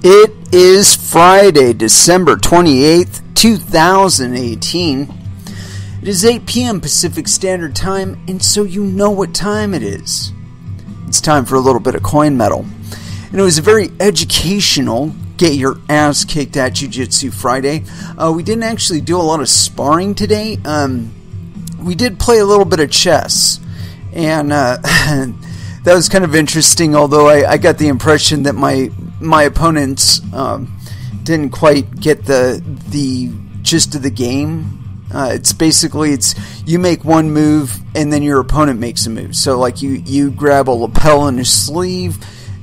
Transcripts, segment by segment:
It is Friday, December 28th, 2018. It is 8 p.m. Pacific Standard Time, and so you know what time it is. It's time for a little bit of coin metal. And it was a very educational, get your ass kicked at Jiu-Jitsu Friday. We didn't actually do a lot of sparring today. We did play a little bit of chess, and that was kind of interesting, although I got the impression that my opponents didn't quite get the gist of the game. It's you make one move and then your opponent makes a move. So like you grab a lapel in his sleeve,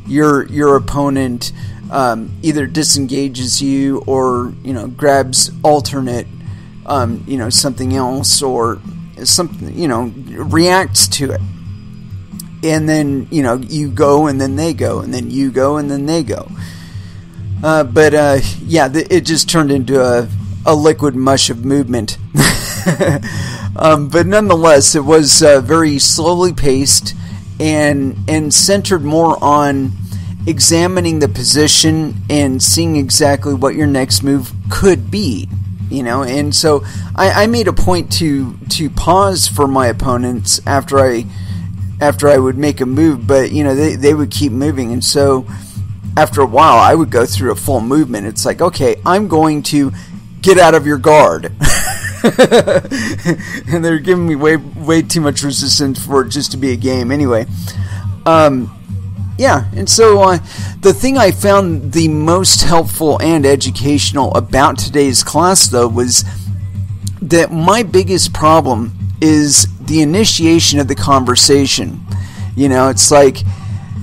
your opponent either disengages you or grabs alternate something else or something reacts to it. And then, you go and then they go, and then you go and then they go. It just turned into a liquid mush of movement. But nonetheless, it was very slowly paced and centered more on examining the position and seeing exactly what your next move could be. And so I made a point to pause for my opponents after I would make a move, but they would keep moving, and so after a while I would go through a full movement. It's like, okay, I'm going to get out of your guard. And they're giving me way too much resistance for it just to be a game anyway. And so the thing I found the most helpful and educational about today's class, though, was that my biggest problem is the initiation of the conversation. It's like,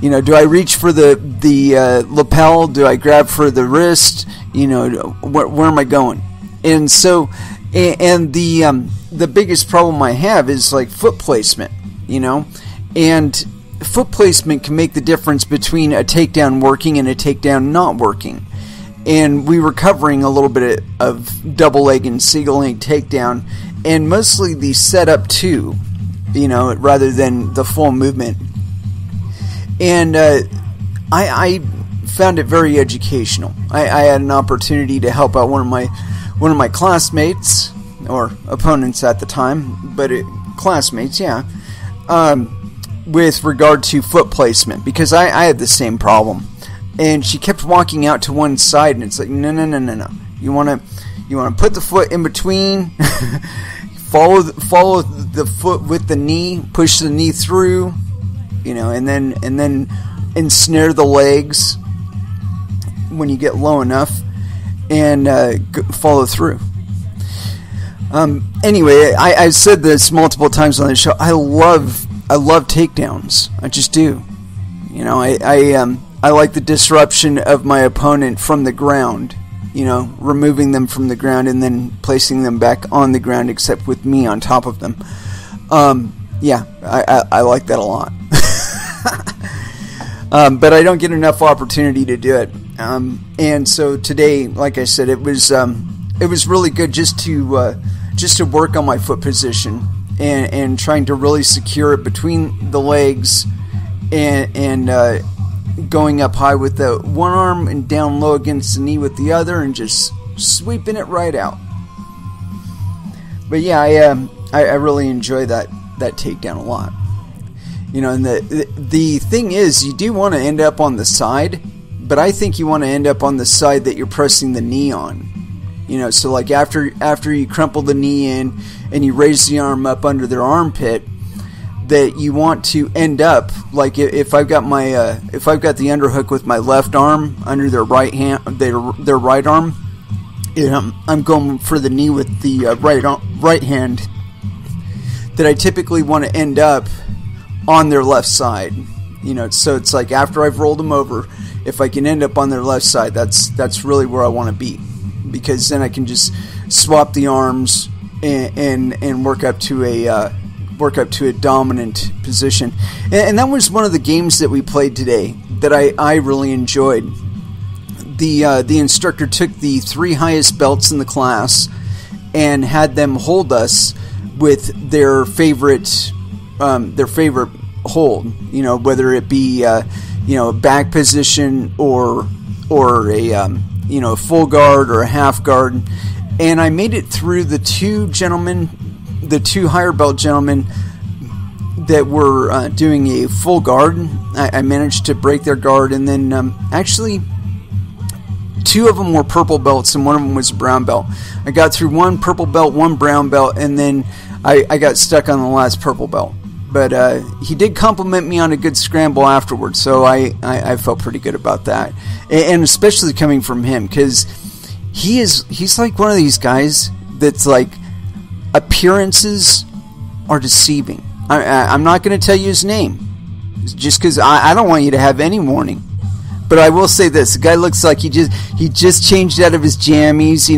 do I reach for the lapel? Do I grab for the wrist? Where am I going? And so, and the biggest problem I have is like foot placement. And foot placement can make the difference between a takedown working and a takedown not working. And we were covering a little bit of double leg and single leg takedown, and mostly the setup too, rather than the full movement. And I found it very educational. I had an opportunity to help out one of my classmates, or opponents at the time, but classmates, with regard to foot placement, because I had the same problem. And she kept walking out to one side, and it's like, no. You want to put the foot in between, follow the foot with the knee, push the knee through, and then ensnare the legs when you get low enough, and follow through. Anyway, I said this multiple times on the show. I love takedowns. I just do. I like the disruption of my opponent from the ground, removing them from the ground and then placing them back on the ground, except with me on top of them. I like that a lot. But I don't get enough opportunity to do it. And so today, like I said, it was really good just to work on my foot position and trying to really secure it between the legs and going up high with the one arm and down low against the knee with the other, and just sweeping it right out. But I really enjoy that takedown a lot. And the thing is, you do want to end up on the side, but I think you want to end up on the side that you're pressing the knee on. So like after you crumple the knee in and you raise the arm up under their armpit, that you want to end up like if I've got the underhook with my left arm under their right hand, their right arm, I'm going for the knee with the right hand. That I typically want to end up on their left side. So it's like after I've rolled them over, if I can end up on their left side, that's really where I want to be, because then I can just swap the arms and work up to a dominant position. And that was one of the games that we played today that I really enjoyed. The instructor took the 3 highest belts in the class and had them hold us with their favorite hold, whether it be back position or or a a full guard or a half guard, and I made it through the two higher belt gentlemen that were doing a full guard. I managed to break their guard, and then actually 2 of them were purple belts and one of them was a brown belt. I got through 1 purple belt, 1 brown belt, and then I got stuck on the last purple belt. But he did compliment me on a good scramble afterwards, so I felt pretty good about that. And especially coming from him, because he's like one of these guys that's like, appearances are deceiving. I'm not going to tell you his name, just because I don't want you to have any warning. But I will say this: the guy looks like he just changed out of his jammies.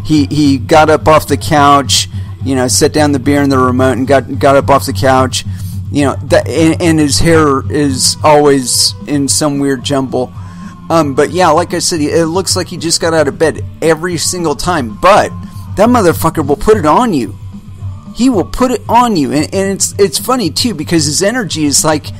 He got up off the couch, set down the beer and the remote, and got up off the couch. And his hair is always in some weird jumble. But yeah, like I said, it looks like he just got out of bed every single time. But that motherfucker will put it on you. He will put it on you, and it's funny too, because his energy is like,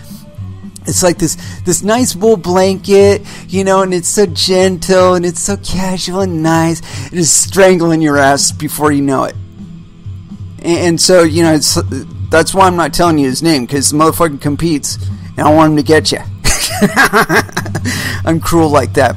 it's like this nice wool blanket, and it's so gentle and it's so casual and nice. It is strangling your ass before you know it. And so that's why I'm not telling you his name, because the motherfucker competes, and I want him to get you. I'm cruel like that.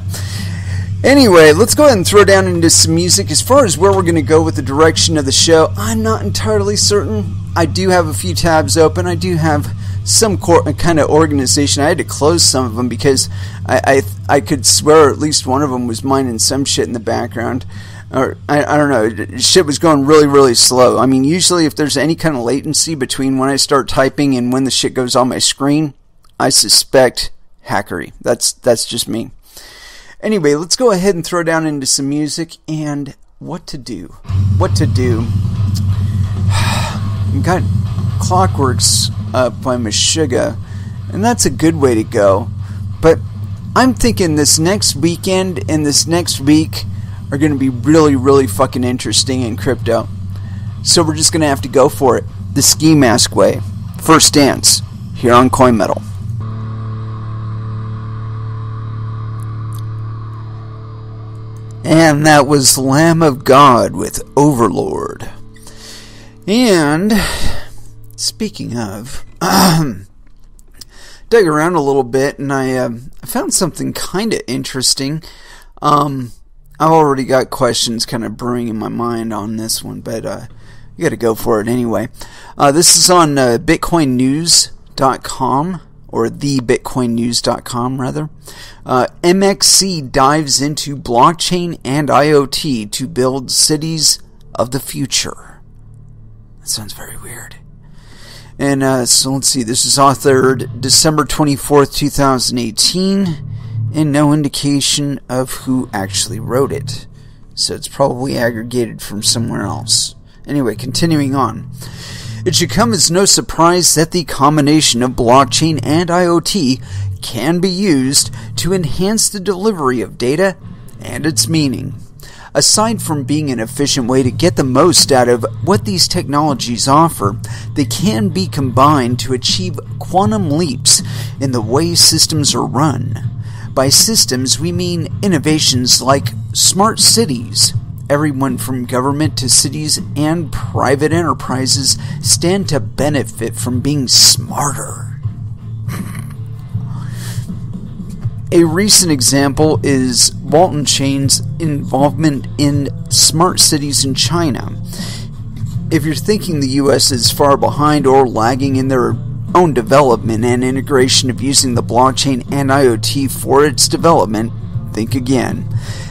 Anyway, let's go ahead and throw down into some music. As far as where we're going to go with the direction of the show, I'm not entirely certain. I do have a few tabs open. I do have some kind of organization. I had to close some of them because I could swear at least one of them was mining some shit in the background. Or I don't know. Shit was going really, really slow. I mean, usually if there's any kind of latency between when I start typing and when the shit goes on my screen, I suspect hackery. That's just me. Anyway, let's go ahead and throw down into some music and what to do. Got Clockworks by Meshuggah, and that's a good way to go. But I'm thinking this next weekend and this next week are going to be really, really fucking interesting in crypto. So we're just going to have to go for it. The ski mask way. First Dance, here on Coin Metal. And that was Lamb of God with Overlord. And speaking of, dug around a little bit, and I found something kind of interesting. I've already got questions kind of brewing in my mind on this one, but you got to go for it anyway. This is on BitcoinNews.com, or thebitcoinnews.com rather. MXC dives into blockchain and IoT to build cities of the future. That sounds very weird. And so let's see, this is authored December 24th, 2018, and no indication of who actually wrote it. So it's probably aggregated from somewhere else. Anyway, continuing on. It should come as no surprise that the combination of blockchain and IoT can be used to enhance the delivery of data and its meaning. Aside from being an efficient way to get the most out of what these technologies offer, they can be combined to achieve quantum leaps in the way systems are run. By systems, we mean innovations like smart cities. Everyone from government to cities and private enterprises stand to benefit from being smarter. A recent example is Walton Chain's involvement in smart cities in China. If you're thinking the US is far behind or lagging in their own development and integration of using the blockchain and IoT for its development, think again.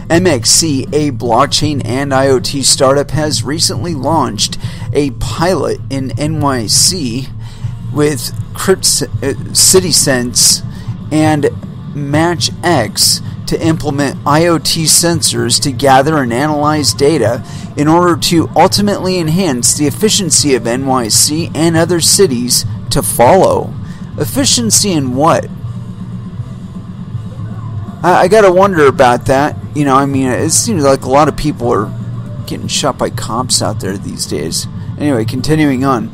MXC, a blockchain and IoT startup, has recently launched a pilot in NYC with CitySense and MatchX to implement IoT sensors to gather and analyze data in order to ultimately enhance the efficiency of NYC and other cities to follow. Efficiency in what? I gotta wonder about that. It seems like a lot of people are getting shot by cops out there these days. Anyway, continuing on.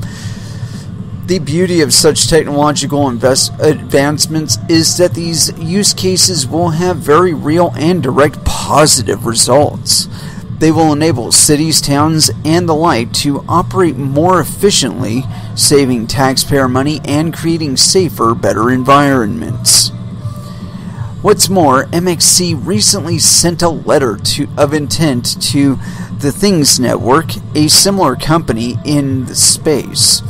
The beauty of such technological advancements is that these use cases will have very real and direct positive results. They will enable cities, towns, and the like to operate more efficiently, saving taxpayer money and creating safer, better environments. What's more, MXC recently sent a letter of intent to the Things Network, a similar company in the space.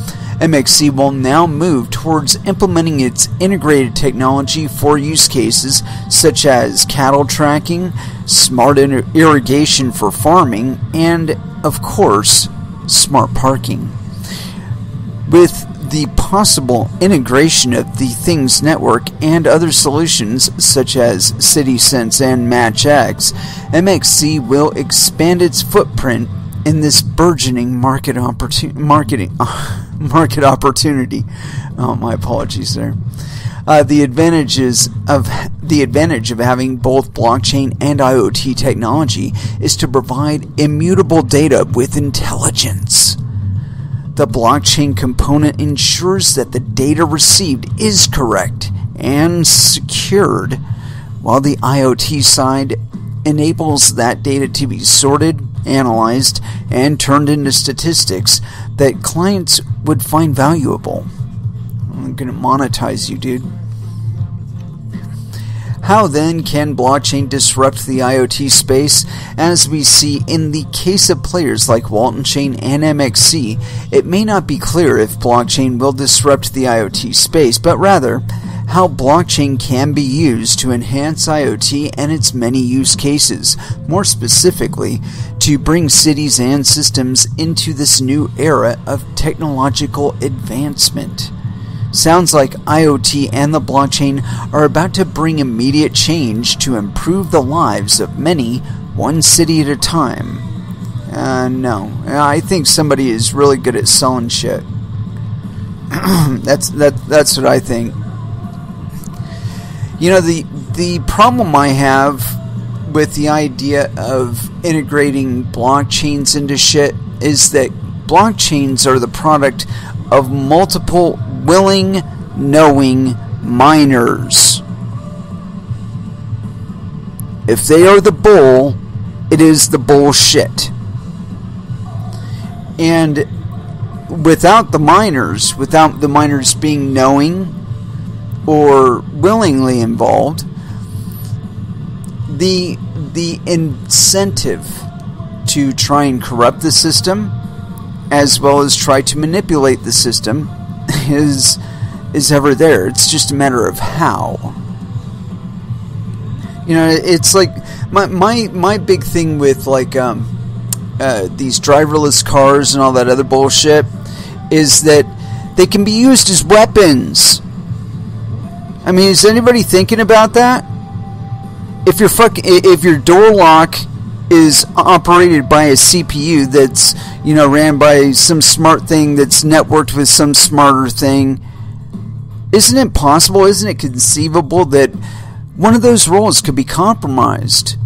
MXC will now move towards implementing its integrated technology for use cases such as cattle tracking, smart irrigation for farming, and, of course, smart parking. With the possible integration of the Things Network and other solutions such as CitySense and MatchX, MXC will expand its footprint in this burgeoning market opportunity. Oh, my apologies there. The advantage of having both blockchain and IoT technology is to provide immutable data with intelligence. The blockchain component ensures that the data received is correct and secured, while the IoT side enables that data to be sorted, analyzed, and turned into statistics that clients would find valuable. I'm going to monetize you, dude. How then can blockchain disrupt the IoT space? As we see in the case of players like Walton Chain and MXC, it may not be clear if blockchain will disrupt the IoT space, but rather how blockchain can be used to enhance IoT and its many use cases, more specifically, to bring cities and systems into this new era of technological advancement. Sounds like IoT and the blockchain are about to bring immediate change to improve the lives of many, one city at a time. No. I think somebody is really good at selling shit. That's what I think. You know, the problem I have with the idea of integrating blockchains into shit is that blockchains are the product of multiple willing, knowing miners. If they are the bull, it is the bullshit. And without the miners being knowing or willingly involved, the incentive to try and corrupt the system, as well as try to manipulate the system, is ever there. It's just a matter of how. You know, it's like my big thing with like these driverless cars and all that other bullshit is that they can be used as weapons. I mean, is anybody thinking about that? If your door lock is operated by a CPU that's, you know, ran by some smart thing that's networked with some smarter thing, isn't it possible, isn't it conceivable that one of those roles could be compromised?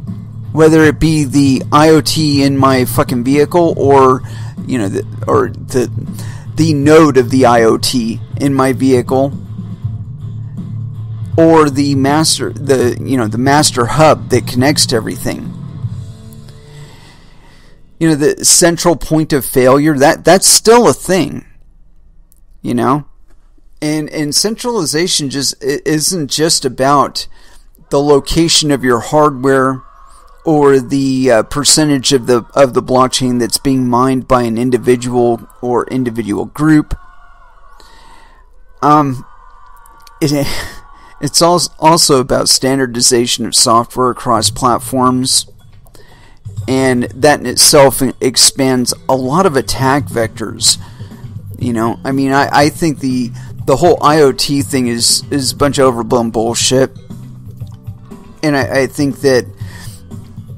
Whether it be the IoT in my fucking vehicle or, you know, the node of the IoT in my vehicle, or the master hub that connects to everything. You know, the central point of failure, that's still a thing. You know? And centralization just isn't just about the location of your hardware or the percentage of the blockchain that's being mined by an individual or individual group. It's also about standardization of software across platforms, and that in itself expands a lot of attack vectors. You know, I mean, I think the whole IoT thing is a bunch of overblown bullshit, and I think that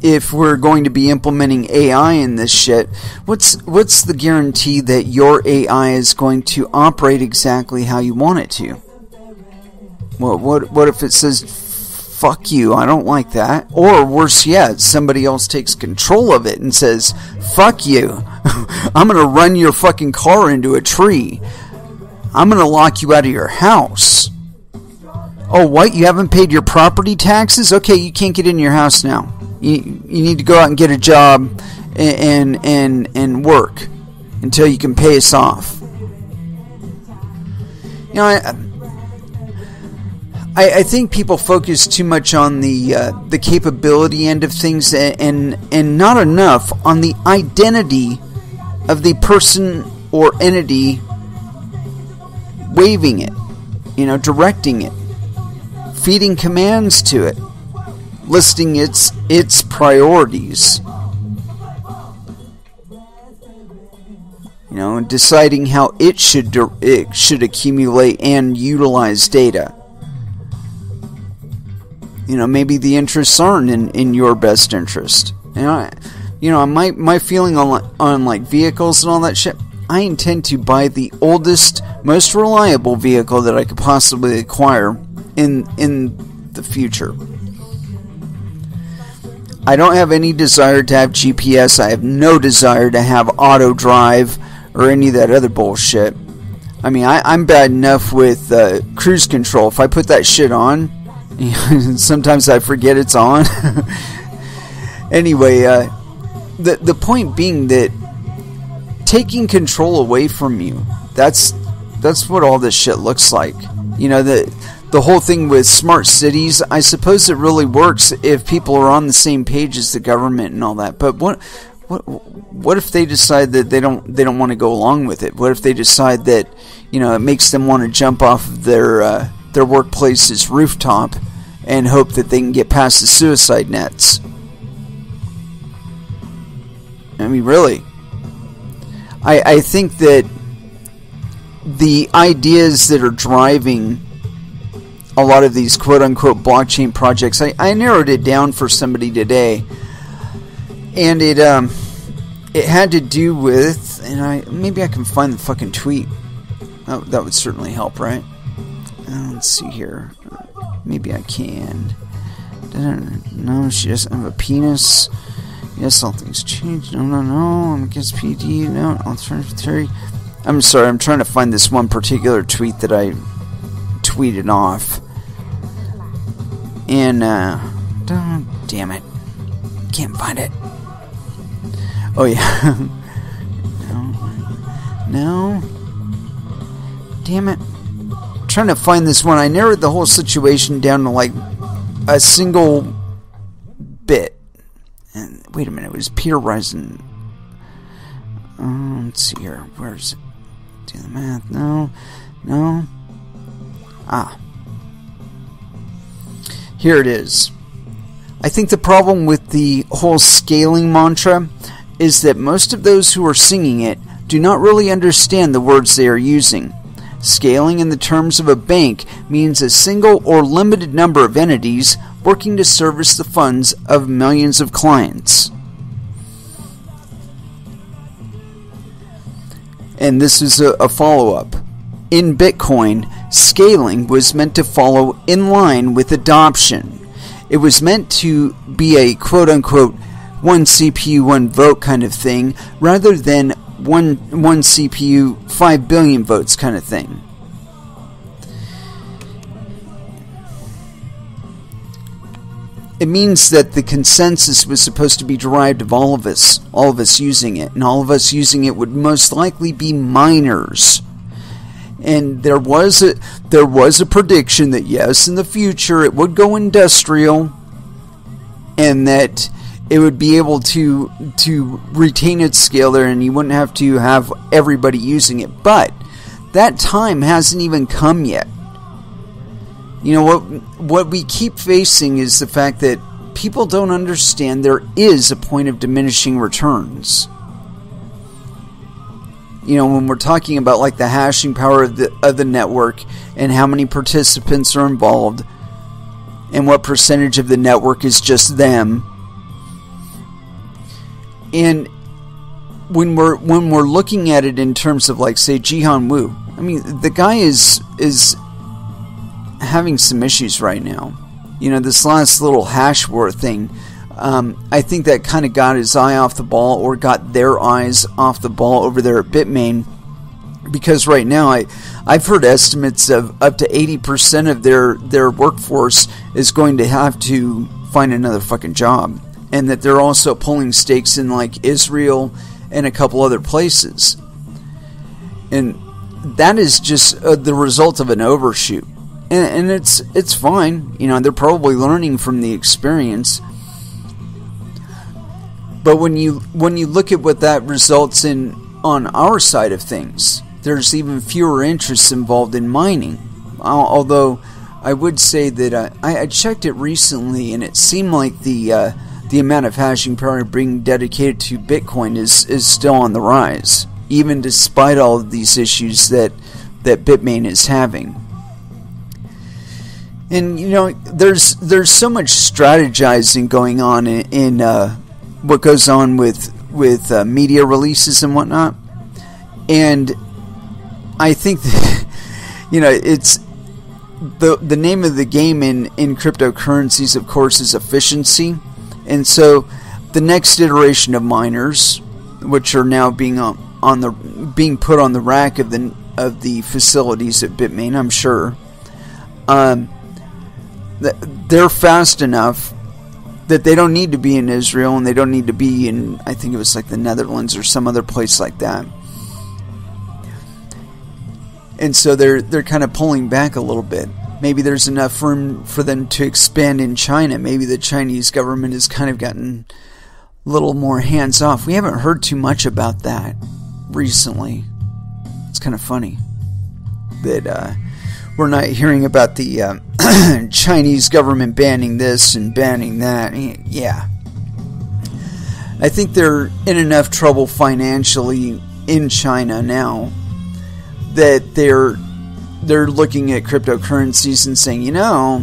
if we're going to be implementing AI in this shit, what's the guarantee that your AI is going to operate exactly how you want it to? Well, what if it says, fuck you, I don't like that? Or worse yet, somebody else takes control of it and says, fuck you, I'm going to run your fucking car into a tree. I'm going to lock you out of your house. Oh, what? You haven't paid your property taxes? Okay, you can't get in your house now. You need to go out and get a job and work until you can pay us off. You know, I think people focus too much on the capability end of things and not enough on the identity of the person or entity waving it, directing it, feeding commands to it, listing its priorities, and deciding how it should accumulate and utilize data. Maybe the interests aren't in your best interest. My feeling on like vehicles and all that shit, I intend to buy the oldest, most reliable vehicle that I could possibly acquire in the future. I don't have any desire to have GPS. I have no desire to have auto drive or any of that other bullshit. I mean, I'm bad enough with cruise control. If I put that shit on, sometimes I forget it's on. Anyway, the point being that taking control away from you, that's what all this shit looks like. The whole thing with smart cities, I suppose it really works if people are on the same page as the government and all that. But what if they decide that they don't want to go along with it? What if they decide that it makes them want to jump off of their workplace's rooftop and hope that they can get past the suicide nets? I mean, really. I think that the ideas that are driving a lot of these quote-unquote blockchain projects, I narrowed it down for somebody today, and it had to do with, and maybe I can find the fucking tweet. Oh, that would certainly help, right? Let's see here. Maybe I can. No, she doesn't have a penis. Yes, something's changed. No. I'm against PD. No, alternative theory. I'm sorry, I'm trying to find this one particular tweet that I tweeted off. And, damn it. Can't find it. Oh, yeah. No. Damn it. I'm trying to find this one. I narrowed the whole situation down to, like, a single bit. And, wait a minute. It was Peter Risen. Let's see here. Where is it? Do the math. No. Here it is. I think the problem with the whole scaling mantra is that most of those who are singing it do not really understand the words they are using. Scaling in the terms of a bank means a single or limited number of entities working to service the funds of millions of clients. And this is a follow-up. In Bitcoin, scaling was meant to follow in line with adoption. It was meant to be a quote-unquote one CPU, one vote kind of thing, rather than one CPU, 5 billion votes kind of thing. It means that the consensus was supposed to be derived of all of us using it, and all of us using it would most likely be miners. And there was a prediction that yes, in the future it would go industrial, and that it would be able to retain its scale there, and you wouldn't have to have everybody using it. But that time hasn't even come yet. What we keep facing is the fact that people don't understand there is a point of diminishing returns. When we're talking about like the hashing power of the network and how many participants are involved and what percentage of the network is just them. And when we're looking at it in terms of like say Jihan Wu, I mean the guy is having some issues right now. This last little hash war thing, I think that kind of got his eye off the ball, or got their eyes off the ball over there at Bitmain, Because right now, I've heard estimates of up to 80% of their workforce is going to have to find another fucking job. And that they're also pulling stakes in like Israel and a couple other places. And that is just the result of an overshoot. And it's fine. You know, they're probably learning from the experience. But when you look at what that results in on our side of things, there's even fewer interests involved in mining. Although I would say that I checked it recently, and it seemed like the amount of hashing power being dedicated to Bitcoin is still on the rise, even despite all of these issues that Bitmain is having. And you know, there's so much strategizing going on in what goes on with media releases and whatnot, and I think that, you know, it's the name of the game in cryptocurrencies, of course, is efficiency. And so the next iteration of miners, which are now being put on the rack of the facilities at Bitmain, I'm sure, they're fast enough that they don't need to be in Israel, and they don't need to be in, I think it was like the Netherlands or some other place like that. And so they're kind of pulling back a little bit. Maybe there's enough room for them to expand in China. Maybe the Chinese government has kind of gotten a little more hands off. We haven't heard too much about that recently. It's kind of funny that we're not hearing about the Chinese government banning this and banning that. Yeah. I think they're in enough trouble financially in China now that they're looking at cryptocurrencies and saying, you know,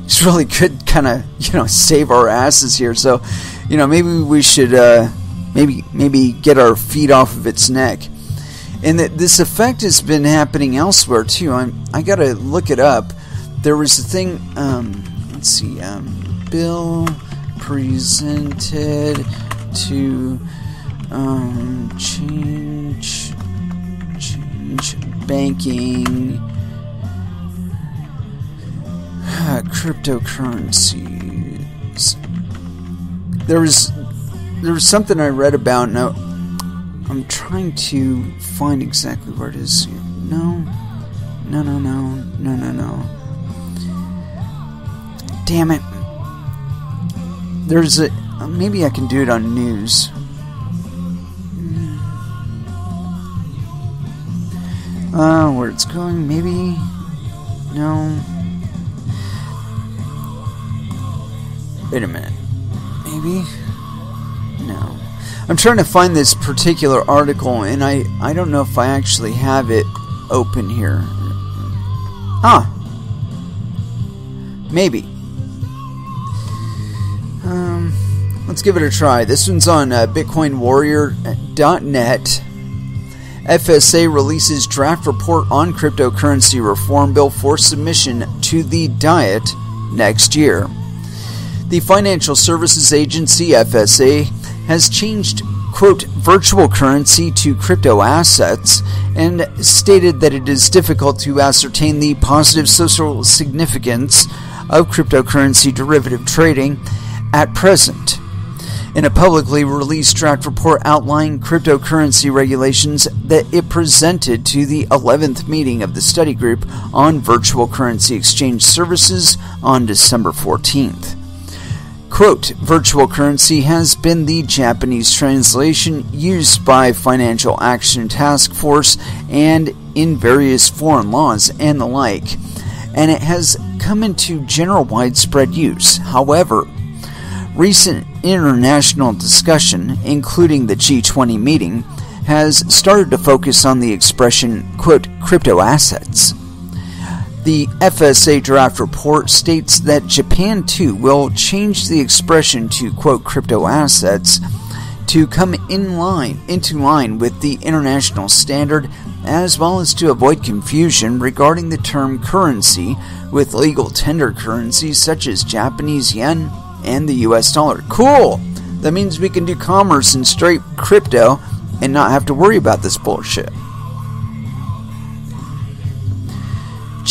it's really good, kind of, you know, save our asses here. So, you know, maybe we should maybe get our feet off of its neck. And that this effect has been happening elsewhere too. I gotta look it up. There was a thing. Let's see. Bill presented to change banking cryptocurrencies. There was something I read about. Now I'm trying to find exactly where it is here. No. Damn it. There's maybe I can do it on news. Where it's going, maybe? No. Wait a minute. Maybe? No. I'm trying to find this particular article, and I don't know if I actually have it open here. Maybe. Let's give it a try. This one's on BitcoinWarrior.net. FSA releases draft report on cryptocurrency reform bill for submission to the Diet next year. The Financial Services Agency, FSA, has changed, quote, virtual currency to crypto assets and stated that it is difficult to ascertain the positive social significance of cryptocurrency derivative trading at present. In a publicly released draft report outlining cryptocurrency regulations that it presented to the 11th meeting of the study group on virtual currency exchange services on December 14th. Quote, virtual currency has been the Japanese translation used by Financial Action Task Force and in various foreign laws and the like, and it has come into general widespread use. However, recent international discussion, including the G20 meeting, has started to focus on the expression, quote, crypto assets. The FSA draft report states that Japan, too, will change the expression to, quote, crypto assets to come into line with the international standard, as well as to avoid confusion regarding the term currency with legal tender currencies such as Japanese yen and the US dollar. Cool! That means we can do commerce in straight crypto and not have to worry about this bullshit.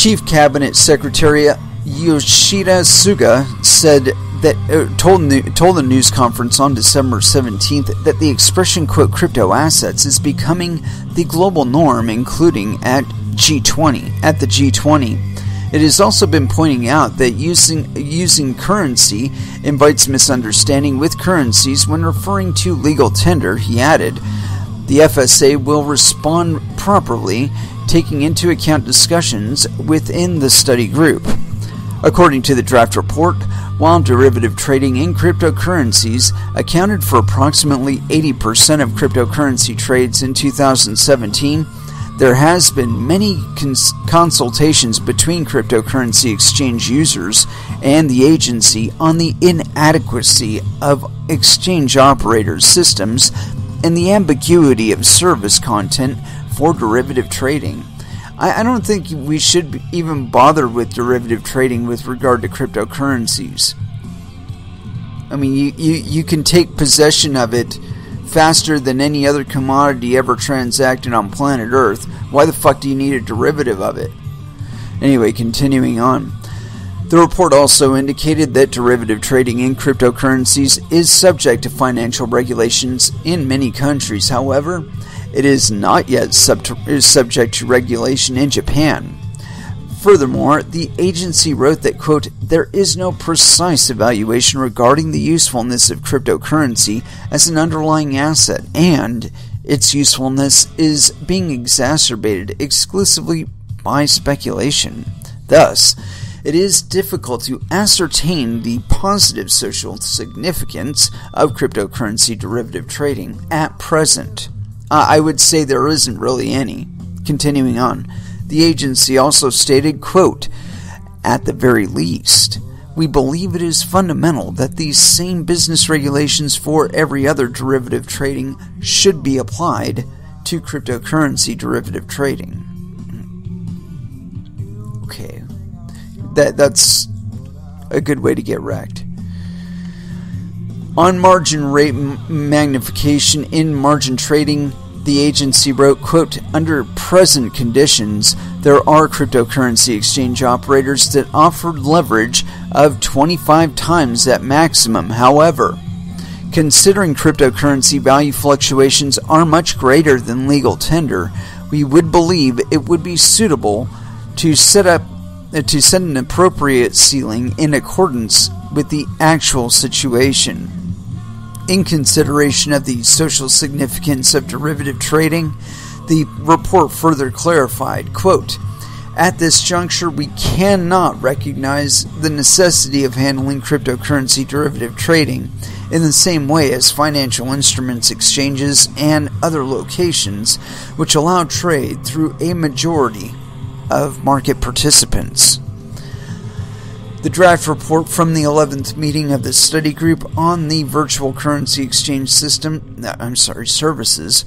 Chief Cabinet Secretary Yoshida Suga said that told the news conference on December 17th that the expression, quote, crypto assets is becoming the global norm, including at the G20. It has also been pointing out that using currency invites misunderstanding with currencies when referring to legal tender. He added, the FSA will respond properly, taking into account discussions within the study group. According to the draft report, while derivative trading in cryptocurrencies accounted for approximately 80% of cryptocurrency trades in 2017, there has been many consultations between cryptocurrency exchange users and the agency on the inadequacy of exchange operators' systems and the ambiguity of service content for derivative trading. I don't think we should even bother with derivative trading with regard to cryptocurrencies. I mean, you can take possession of it faster than any other commodity ever transacted on planet Earth. Why the fuck do you need a derivative of it? Anyway, continuing on. The report also indicated that derivative trading in cryptocurrencies is subject to financial regulations in many countries. However, it is not yet subject to regulation in Japan. Furthermore, the agency wrote that, quote, there is no precise evaluation regarding the usefulness of cryptocurrency as an underlying asset, and its usefulness is being exacerbated exclusively by speculation. Thus, it is difficult to ascertain the positive social significance of cryptocurrency derivative trading at present. I would say there isn't really any. Continuing on, the agency also stated, quote, at the very least, we believe it is fundamental that these same business regulations for every other derivative trading should be applied to cryptocurrency derivative trading. Okay, that's a good way to get wrecked. On margin rate magnification in margin trading, the agency wrote, quote, under present conditions, there are cryptocurrency exchange operators that offer leverage of 25 times at maximum. However, considering cryptocurrency value fluctuations are much greater than legal tender, we would believe it would be suitable to set an appropriate ceiling in accordance with the actual situation. In consideration of the social significance of derivative trading, the report further clarified, quote, at this juncture, we cannot recognize the necessity of handling cryptocurrency derivative trading in the same way as financial instruments exchanges and other locations which allow trade through a majority of market participants. The draft report from the 11th meeting of the study group on the virtual currency exchange services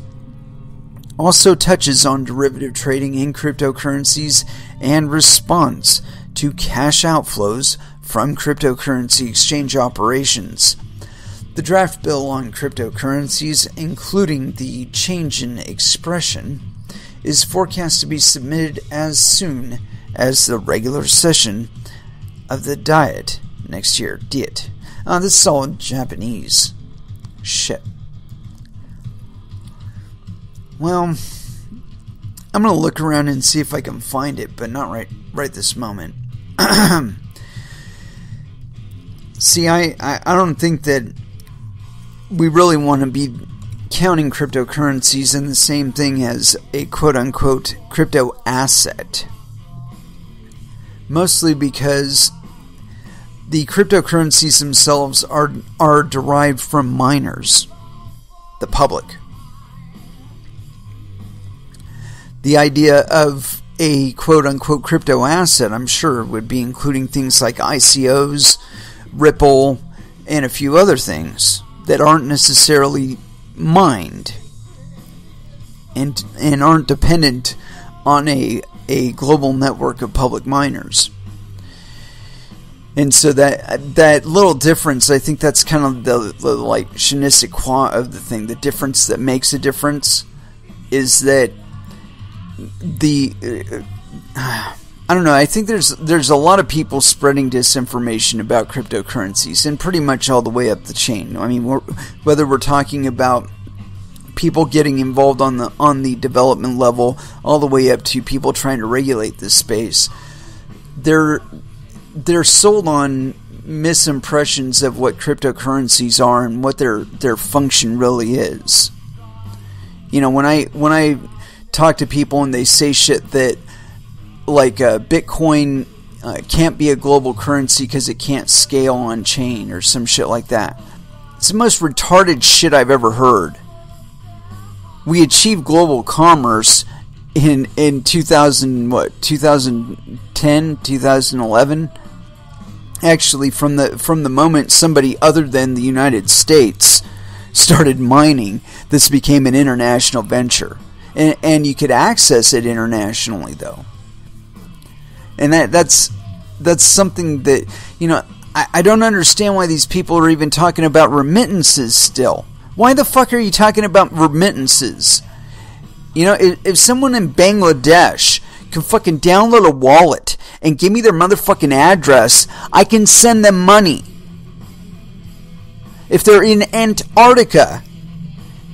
also touches on derivative trading in cryptocurrencies and response to cash outflows from cryptocurrency exchange operations. The draft bill on cryptocurrencies, including the change in expression, is forecast to be submitted as soon as the regular session of the Diet next year. This is all in Japanese. Shit. Well, I'm going to look around and see if I can find it, but not right this moment. See, I don't think that we really want to be counting cryptocurrencies in the same thing as a quote-unquote crypto asset. Mostly because the cryptocurrencies themselves are derived from miners, the public. The idea of a quote-unquote crypto asset, I'm sure, would be including things like ICOs, Ripple, and a few other things that aren't necessarily mined and aren't dependent on a global network of public miners. And so that little difference, I think that's kind of the like je ne sais quoi of the thing. The difference that makes a difference is that I don't know. I think there's a lot of people spreading disinformation about cryptocurrencies, and pretty much all the way up the chain. I mean, whether we're talking about people getting involved on the development level, all the way up to people trying to regulate this space, they're sold on misimpressions of what cryptocurrencies are and what their function really is. You know, when I talk to people and they say shit that like Bitcoin can't be a global currency because it can't scale on chain or some shit like that, it's the most retarded shit I've ever heard. We achieved global commerce in 2010, 2011. Actually, from the moment somebody other than the United States started mining, this became an international venture, and you could access it internationally, though. And that's something that, you know, I don't understand why these people are even talking about remittances still. Why the fuck are you talking about remittances? You know, if someone in Bangladesh can fucking download a wallet and give me their motherfucking address, I can send them money. If they're in Antarctica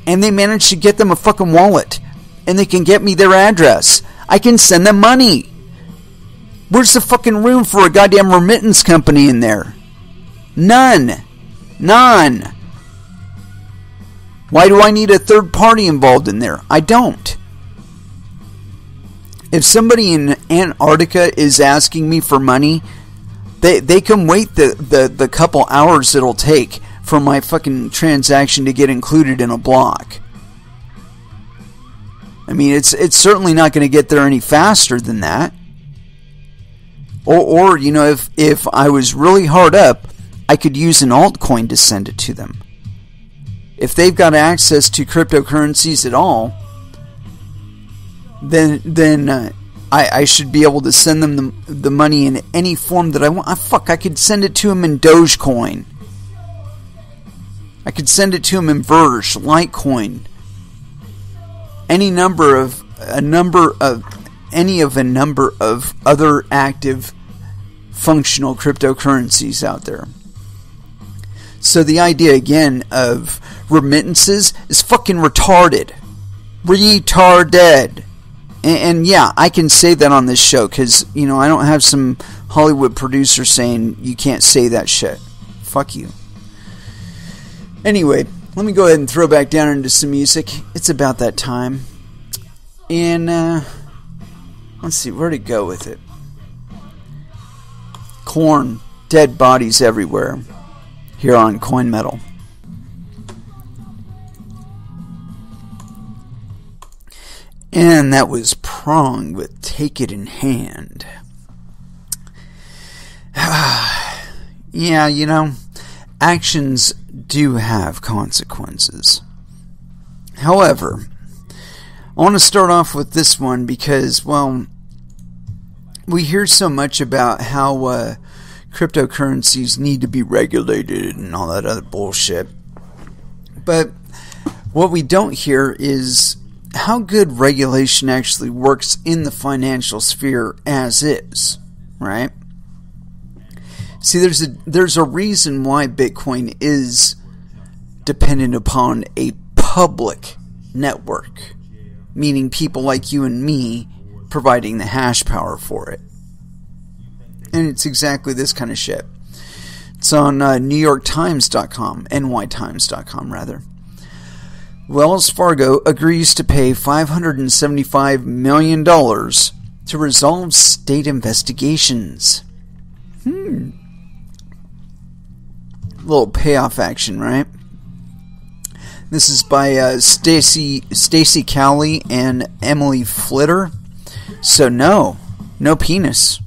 and they manage to get them a fucking wallet and they can get me their address, I can send them money. Where's the fucking room for a goddamn remittance company in there? None. Why do I need a third party involved in there? I don't. If somebody in Antarctica is asking me for money, they can wait the couple hours it'll take for my fucking transaction to get included in a block. I mean, it's certainly not going to get there any faster than that. Or you know, if I was really hard up, I could use an altcoin to send it to them. If they've got access to cryptocurrencies at all, then I should be able to send them the money in any form that I want. I could send it to them in Dogecoin. I could send it to them in Verge, Litecoin, any number of other active functional cryptocurrencies out there. So the idea again of remittances is fucking retarded. Retarded. And yeah, I can say that on this show because, you know, I don't have some Hollywood producer saying you can't say that shit. Fuck you. Anyway, let me go ahead and throw back down into some music. It's about that time. And let's see, where'd it go with it? Corn, dead bodies everywhere. Here on Coin Metal. And that was Prong with Take It in Hand. Yeah, you know, actions do have consequences. However, I want to start off with this one because, well, we hear so much about how cryptocurrencies need to be regulated and all that other bullshit. But what we don't hear is how good regulation actually works in the financial sphere as is, right? See, there's a reason why Bitcoin is dependent upon a public network, meaning people like you and me providing the hash power for it. And it's exactly this kind of shit. It's on NewYorkTimes.com, NYTimes.com rather. Wells Fargo agrees to pay $575 million to resolve state investigations. Little payoff action, right? This is by Stacey Cowley and Emily Flitter. So no penis.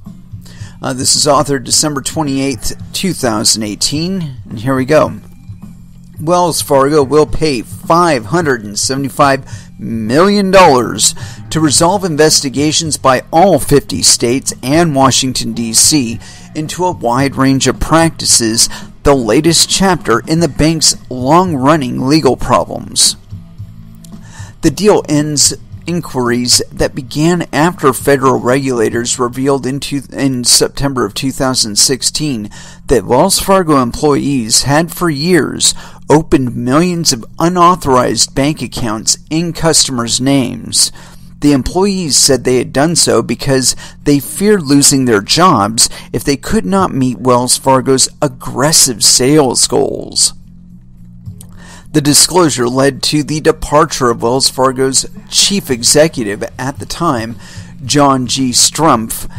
This is authored December 28th, 2018. And here we go. Wells Fargo will pay $575 million to resolve investigations by all 50 states and Washington, D.C. into a wide range of practices, the latest chapter in the bank's long-running legal problems. The deal ends inquiries that began after federal regulators revealed in September of 2016 that Wells Fargo employees had for years opened millions of unauthorized bank accounts in customers' names. The employees said they had done so because they feared losing their jobs if they could not meet Wells Fargo's aggressive sales goals. The disclosure led to the departure of Wells Fargo's chief executive at the time, John G. Strumpf,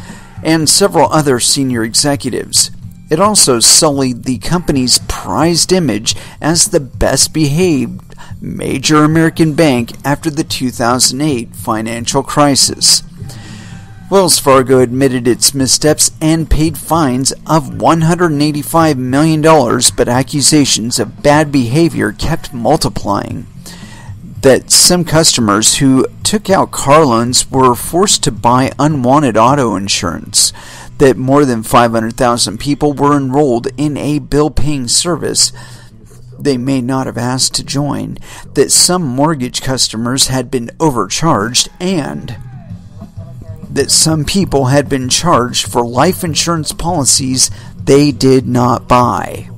and several other senior executives. It also sullied the company's prized image as the best behaved major American bank after the 2008 financial crisis. Wells Fargo admitted its missteps and paid fines of $185 million, but accusations of bad behavior kept multiplying. That some customers who took out car loans were forced to buy unwanted auto insurance, that more than 500,000 people were enrolled in a bill-paying service they may not have asked to join, that some mortgage customers had been overcharged, and that some people had been charged for life insurance policies they did not buy.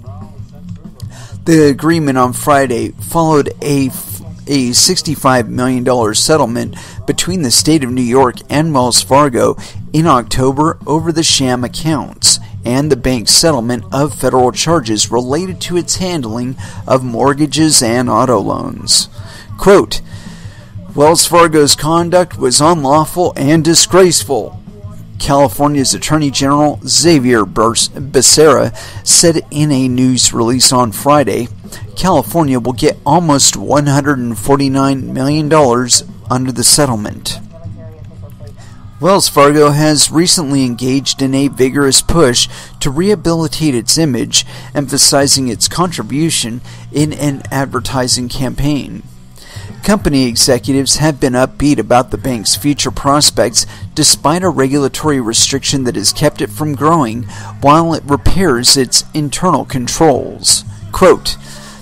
The agreement on Friday followed a $65 million settlement between the state of New York and Wells Fargo in October over the sham accounts and the bank's settlement of federal charges related to its handling of mortgages and auto loans. Quote, Wells Fargo's conduct was unlawful and disgraceful, California's Attorney General Xavier Becerra said in a news release on Friday. California will get almost $149 million under the settlement. Wells Fargo has recently engaged in a vigorous push to rehabilitate its image, emphasizing its contribution in an advertising campaign. Company executives have been upbeat about the bank's future prospects despite a regulatory restriction that has kept it from growing while it repairs its internal controls. Quote,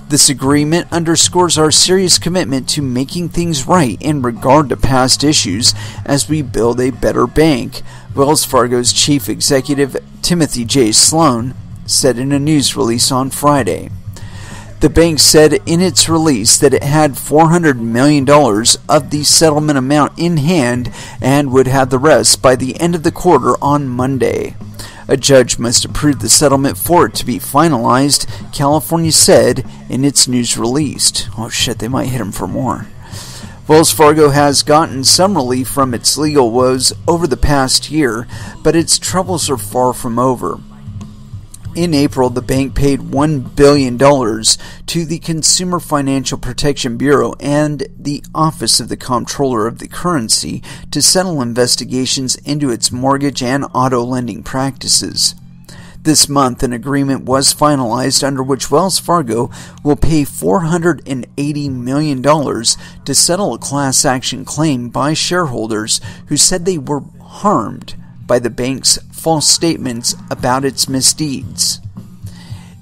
This agreement underscores our serious commitment to making things right in regard to past issues as we build a better bank, Wells Fargo's chief executive Timothy J. Sloan said in a news release on Friday. The bank said in its release that it had $400 million of the settlement amount in hand and would have the rest by the end of the quarter on Monday. A judge must approve the settlement for it to be finalized, California said in its news release. Oh shit, they might hit him for more. Wells Fargo has gotten some relief from its legal woes over the past year, but its troubles are far from over. In April, the bank paid $1 billion to the Consumer Financial Protection Bureau and the Office of the Comptroller of the Currency to settle investigations into its mortgage and auto lending practices. This month, an agreement was finalized under which Wells Fargo will pay $480 million to settle a class action claim by shareholders who said they were harmed by the bank's false statements about its misdeeds.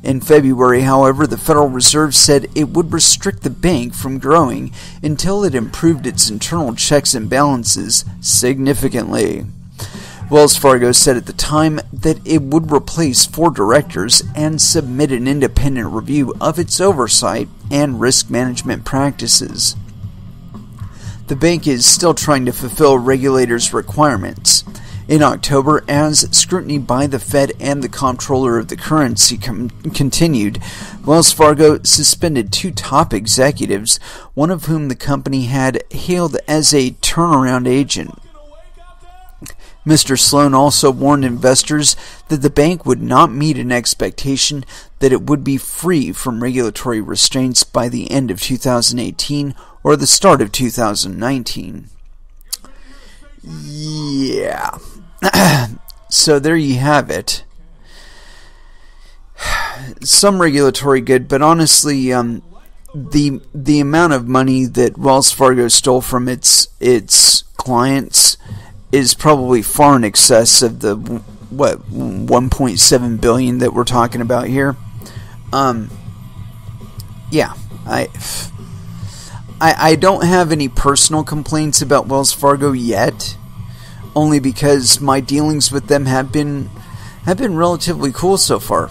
In February, however, the Federal Reserve said it would restrict the bank from growing until it improved its internal checks and balances significantly. Wells Fargo said at the time that it would replace 4 directors and submit an independent review of its oversight and risk management practices. The bank is still trying to fulfill regulators' requirements. In October, as scrutiny by the Fed and the Comptroller of the Currency continued, Wells Fargo suspended 2 top executives, one of whom the company had hailed as a turnaround agent. Mr. Sloan also warned investors that the bank would not meet an expectation that it would be free from regulatory restraints by the end of 2018 or the start of 2019. Yeah. So there you have it. Some regulatory good, but honestly, the amount of money that Wells Fargo stole from its clients is probably far in excess of the 1.7 billion that we're talking about here. Yeah, I don't have any personal complaints about Wells Fargo yet, only because my dealings with them have been relatively cool so far.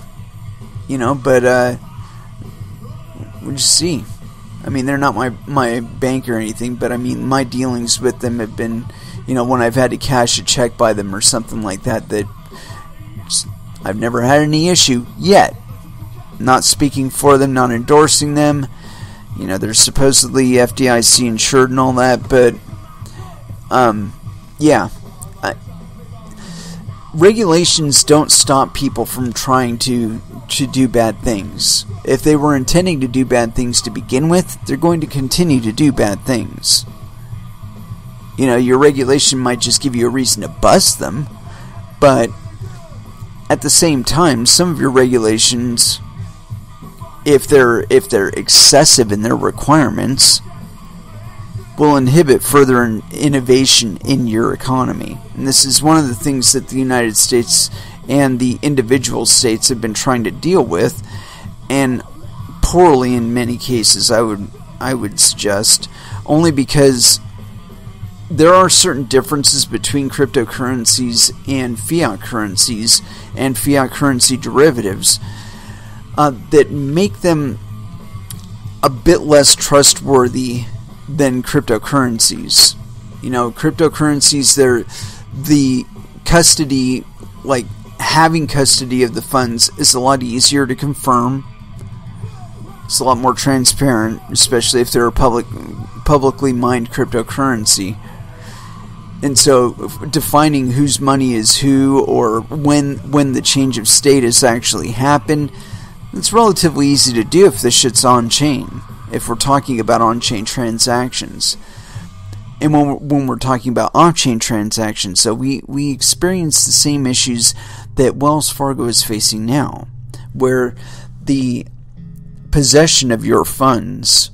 But we'll just see. I mean, they're not my bank or anything, but I mean, my dealings with them have been, when I've had to cash a check by them or something like that, I've never had any issue yet. Not speaking for them, not endorsing them. They're supposedly FDIC insured and all that, but yeah. Regulations don't stop people from trying to do bad things. If they were intending to do bad things to begin with, they're going to continue to do bad things. Your regulation might just give you a reason to bust them, but at the same time, some of your regulations, if they're excessive in their requirements, will inhibit further innovation in your economy. And this is one of the things that the United States and the individual states have been trying to deal with, and poorly in many cases, I would suggest, only because there are certain differences between cryptocurrencies and fiat currency derivatives that make them a bit less trustworthy than cryptocurrencies. Cryptocurrencies, they're the custody, like having custody of the funds is a lot easier to confirm. It's a lot more transparent, especially if they're a publicly mined cryptocurrency. And so defining whose money is who, or when the change of status actually happened, it's relatively easy to do if this shit's on-chain, if we're talking about on-chain transactions. And when we're talking about off-chain transactions, so we experience the same issues that Wells Fargo is facing now, where the possession of your funds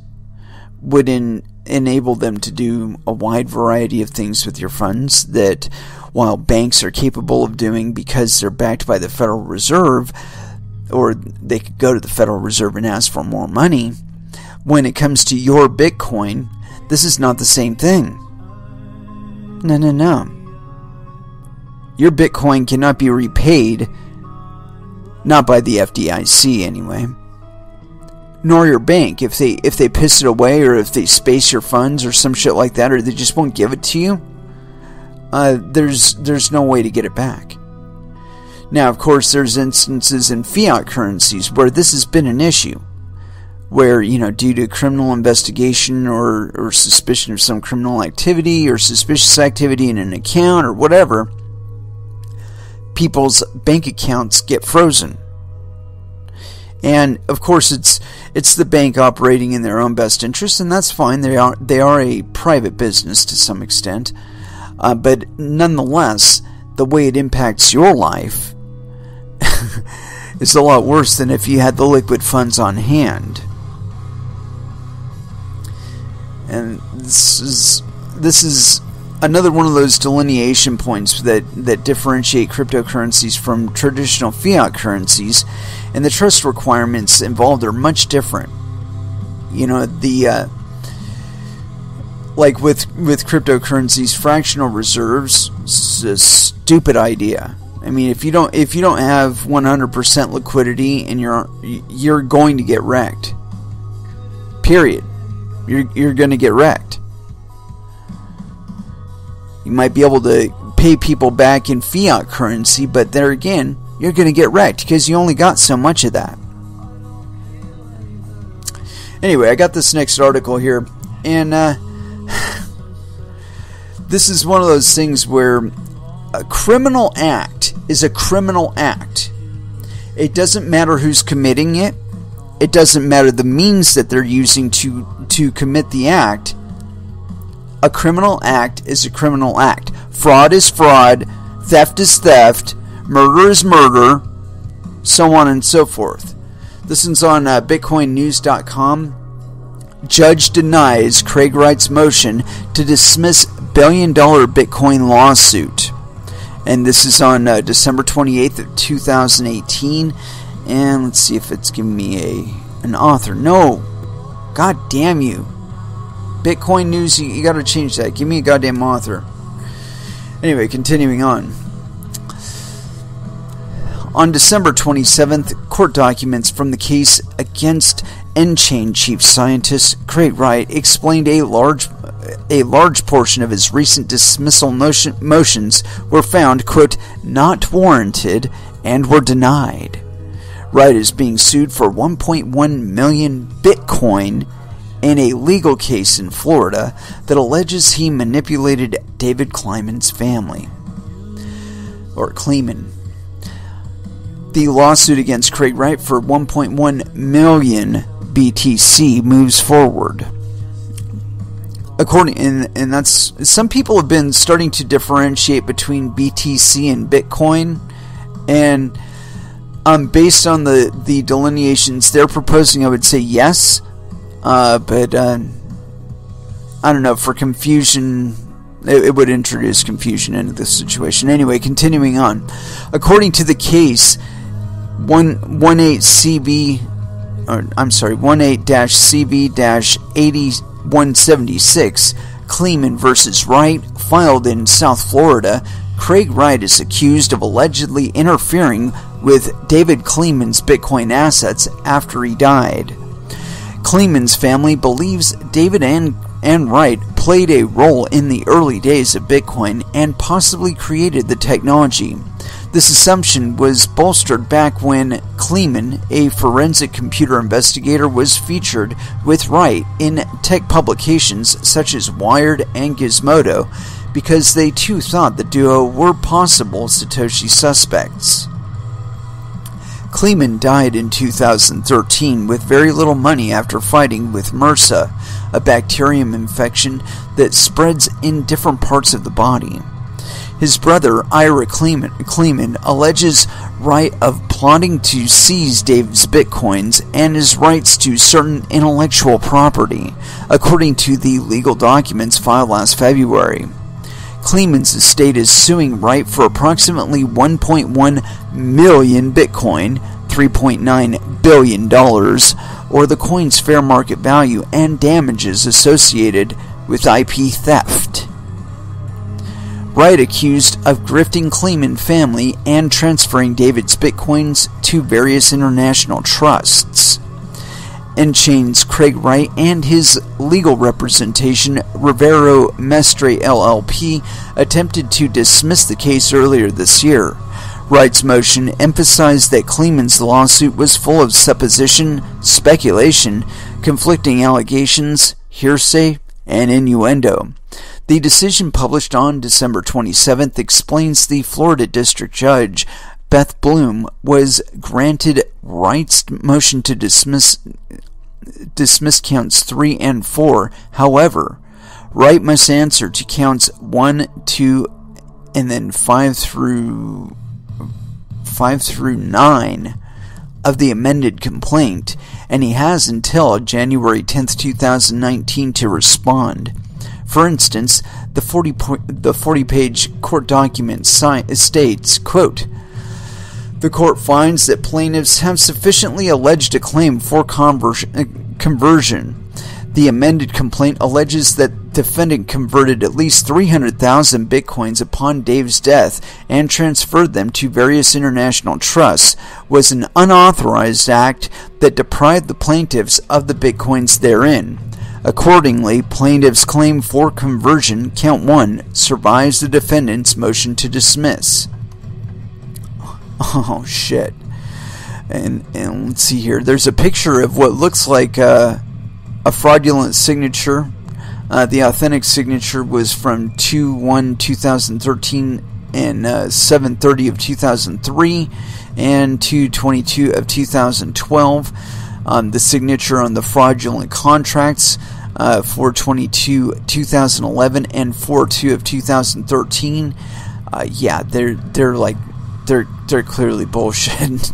would enable them to do a wide variety of things with your funds that, while banks are capable of doing because they're backed by the Federal Reserve, or they could go to the Federal Reserve and ask for more money, when it comes to your Bitcoin, this is not the same thing. No. Your Bitcoin cannot be repaid, not by the FDIC anyway, nor your bank. If they piss it away, or if they space your funds or some shit like that, or they just won't give it to you, there's no way to get it back. Now, of course, there's instances in fiat currencies where this has been an issue, where, due to criminal investigation or suspicion of some criminal activity or suspicious activity in an account or whatever, people's bank accounts get frozen. And of course, it's the bank operating in their own best interest, and that's fine. They are a private business to some extent, but nonetheless, the way it impacts your life is a lot worse than if you had the liquid funds on hand. And this is another one of those delineation points that differentiate cryptocurrencies from traditional fiat currencies, and the trust requirements involved are much different. Like with cryptocurrencies, fractional reserves is a stupid idea. I mean, if you don't have 100% liquidity, and you're going to get wrecked. Period. You're going to get wrecked. You might be able to pay people back in fiat currency, but there again, you're going to get wrecked because you only got so much of that. Anyway, I got this next article here, and this is one of those things where a criminal act is a criminal act. It doesn't matter who's committing it. It doesn't matter the means that they're using to commit the act. A criminal act is a criminal act. Fraud is fraud. Theft is theft. Murder is murder. So on and so forth. This one's on BitcoinNews.com. Judge denies Craig Wright's motion to dismiss billion-dollar Bitcoin lawsuit. And this is on December 28th of 2018. And let's see if it's giving me an author. No. God damn you. Bitcoin news, you got to change that. Give me a goddamn author. Anyway, continuing on. On December 27th, court documents from the case against Enchain chief scientist Craig Wright explained a large portion of his recent dismissal motions were found, quote, not warranted and were denied. Wright is being sued for 1.1 million Bitcoin in a legal case in Florida that alleges he manipulated David Kleiman's family. Or Kleiman. The lawsuit against Craig Wright for 1.1 million BTC moves forward. And that's, some people have been starting to differentiate between BTC and Bitcoin, and based on the delineations they're proposing, I would say yes, but I don't know, for confusion, it would introduce confusion into this situation. Anyway, continuing on. According to the case, 18-CB-8176, Kleiman versus Wright, filed in South Florida. Craig Wright is accused of allegedly interfering with David Kleiman's Bitcoin assets after he died. Kleiman's family believes David and Wright played a role in the early days of Bitcoin and possibly created the technology. This assumption was bolstered back when Kleiman, a forensic computer investigator, was featured with Wright in tech publications such as Wired and Gizmodo, because they too thought the duo were possible Satoshi suspects. Kleiman died in 2013 with very little money after fighting with MRSA, a bacterium infection that spreads in different parts of the body. His brother, Ira Kleiman, alleges Wright of plotting to seize Dave's bitcoins and his rights to certain intellectual property, according to the legal documents filed last February. Kleiman's estate is suing Wright for approximately 1.1 million Bitcoin, $3.9 billion, or the coin's fair market value, and damages associated with IP theft. Wright accused of grifting Kleiman family and transferring David's bitcoins to various international trusts. Enchain's Craig Wright and his legal representation, Rivero Mestre LLP, attempted to dismiss the case earlier this year. Wright's motion emphasized that Kleiman's lawsuit was full of supposition, speculation, conflicting allegations, hearsay, and innuendo. The decision, published on December 27th, explains the Florida District Judge, Beth Bloom, was granted Wright's motion to dismiss counts 3 and 4. However, Wright must answer to counts 1, 2, and then 5 through 9 of the amended complaint, and he has until January 10th, 2019 to respond. For instance, the 40-page court document states, quote, "The court finds that plaintiffs have sufficiently alleged a claim for conversion. The amended complaint alleges that defendant converted at least 300,000 bitcoins upon Dave's death and transferred them to various international trusts, was an unauthorized act that deprived the plaintiffs of the bitcoins therein. Accordingly, plaintiff's claim for conversion, count 1, survives the defendant's motion to dismiss." Oh, shit. And let's see here. There's a picture of what looks like a fraudulent signature. The authentic signature was from 2/1/2013 and 7/30 of 2003 and 2/22 of 2012. The signature on the fraudulent contracts, 4/22/2011 and 4/2 of 2013. Yeah, they're clearly bullshit.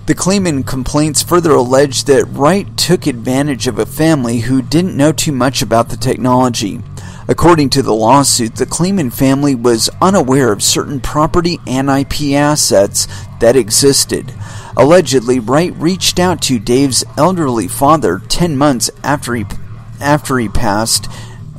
The Kleiman complaints further allege that Wright took advantage of a family who didn't know too much about the technology. According to the lawsuit, the Kleiman family was unaware of certain property and IP assets that existed. Allegedly, Wright reached out to Dave's elderly father 10 months after he he passed,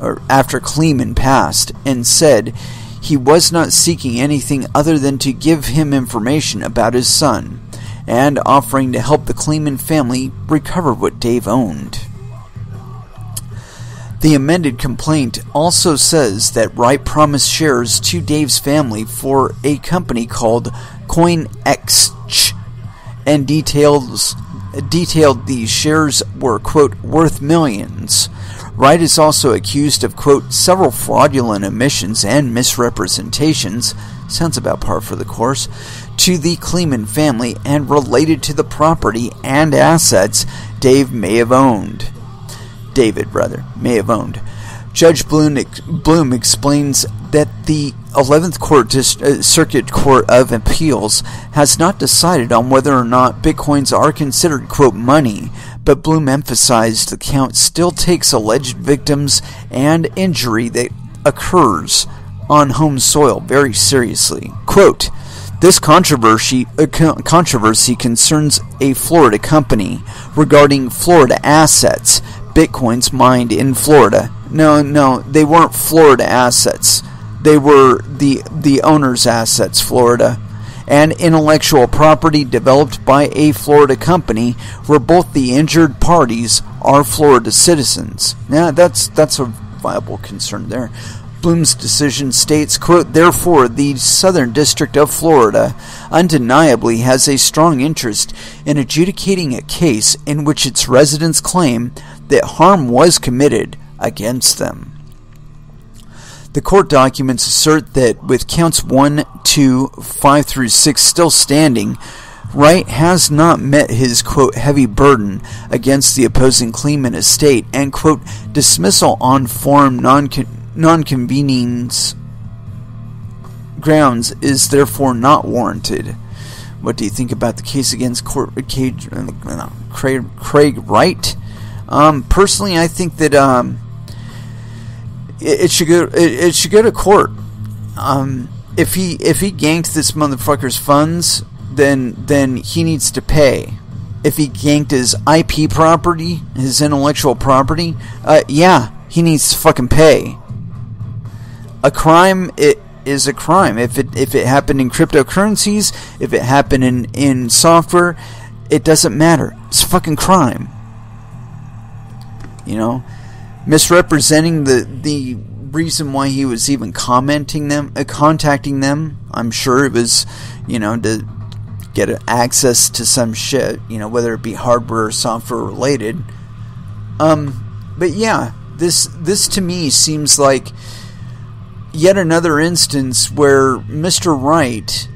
or after Kleeman passed, and said he was not seeking anything other than to give him information about his son, and offering to help the Kleeman family recover what Dave owned. The amended complaint also says that Wright promised shares to Dave's family for a company called CoinExch, and detailed these shares were, quote, worth millions. Wright is also accused of, quote, several fraudulent omissions and misrepresentations, sounds about par for the course, to the Kleeman family and related to the property and assets David may have owned. Judge Bloom explains that the 11th Circuit Court of Appeals has not decided on whether or not bitcoins are considered, quote, money, but Bloom emphasized the count still takes alleged victims and injury that occurs on home soil very seriously. Quote, this controversy concerns a Florida company regarding Florida assets, bitcoins mined in Florida. No, they weren't Florida assets. They were the owner's assets, Florida, and intellectual property developed by a Florida company where both the injured parties are Florida citizens. Now, that's a viable concern there. Bloom's decision states, quote, therefore, the Southern District of Florida undeniably has a strong interest in adjudicating a case in which its residents claim that harm was committed against them. The court documents assert that with counts 1, 2, 5 through 6 still standing, Wright has not met his, quote, heavy burden against the opposing Kleeman estate, and, quote, dismissal on forum non-convenience grounds is therefore not warranted. What do you think about the case against Craig Wright? Personally, I think that it should go to court. If he ganked this motherfucker's funds, then he needs to pay. If he ganked his IP property, his intellectual property, yeah, he needs to fucking pay. A crime, it is a crime. If it happened in cryptocurrencies, if it happened in software, it doesn't matter. It's a fucking crime. You know, misrepresenting the reason why he was even contacting them. I'm sure it was, to get access to some shit, whether it be hardware or software related. But yeah, this to me seems like yet another instance where Mr. Wright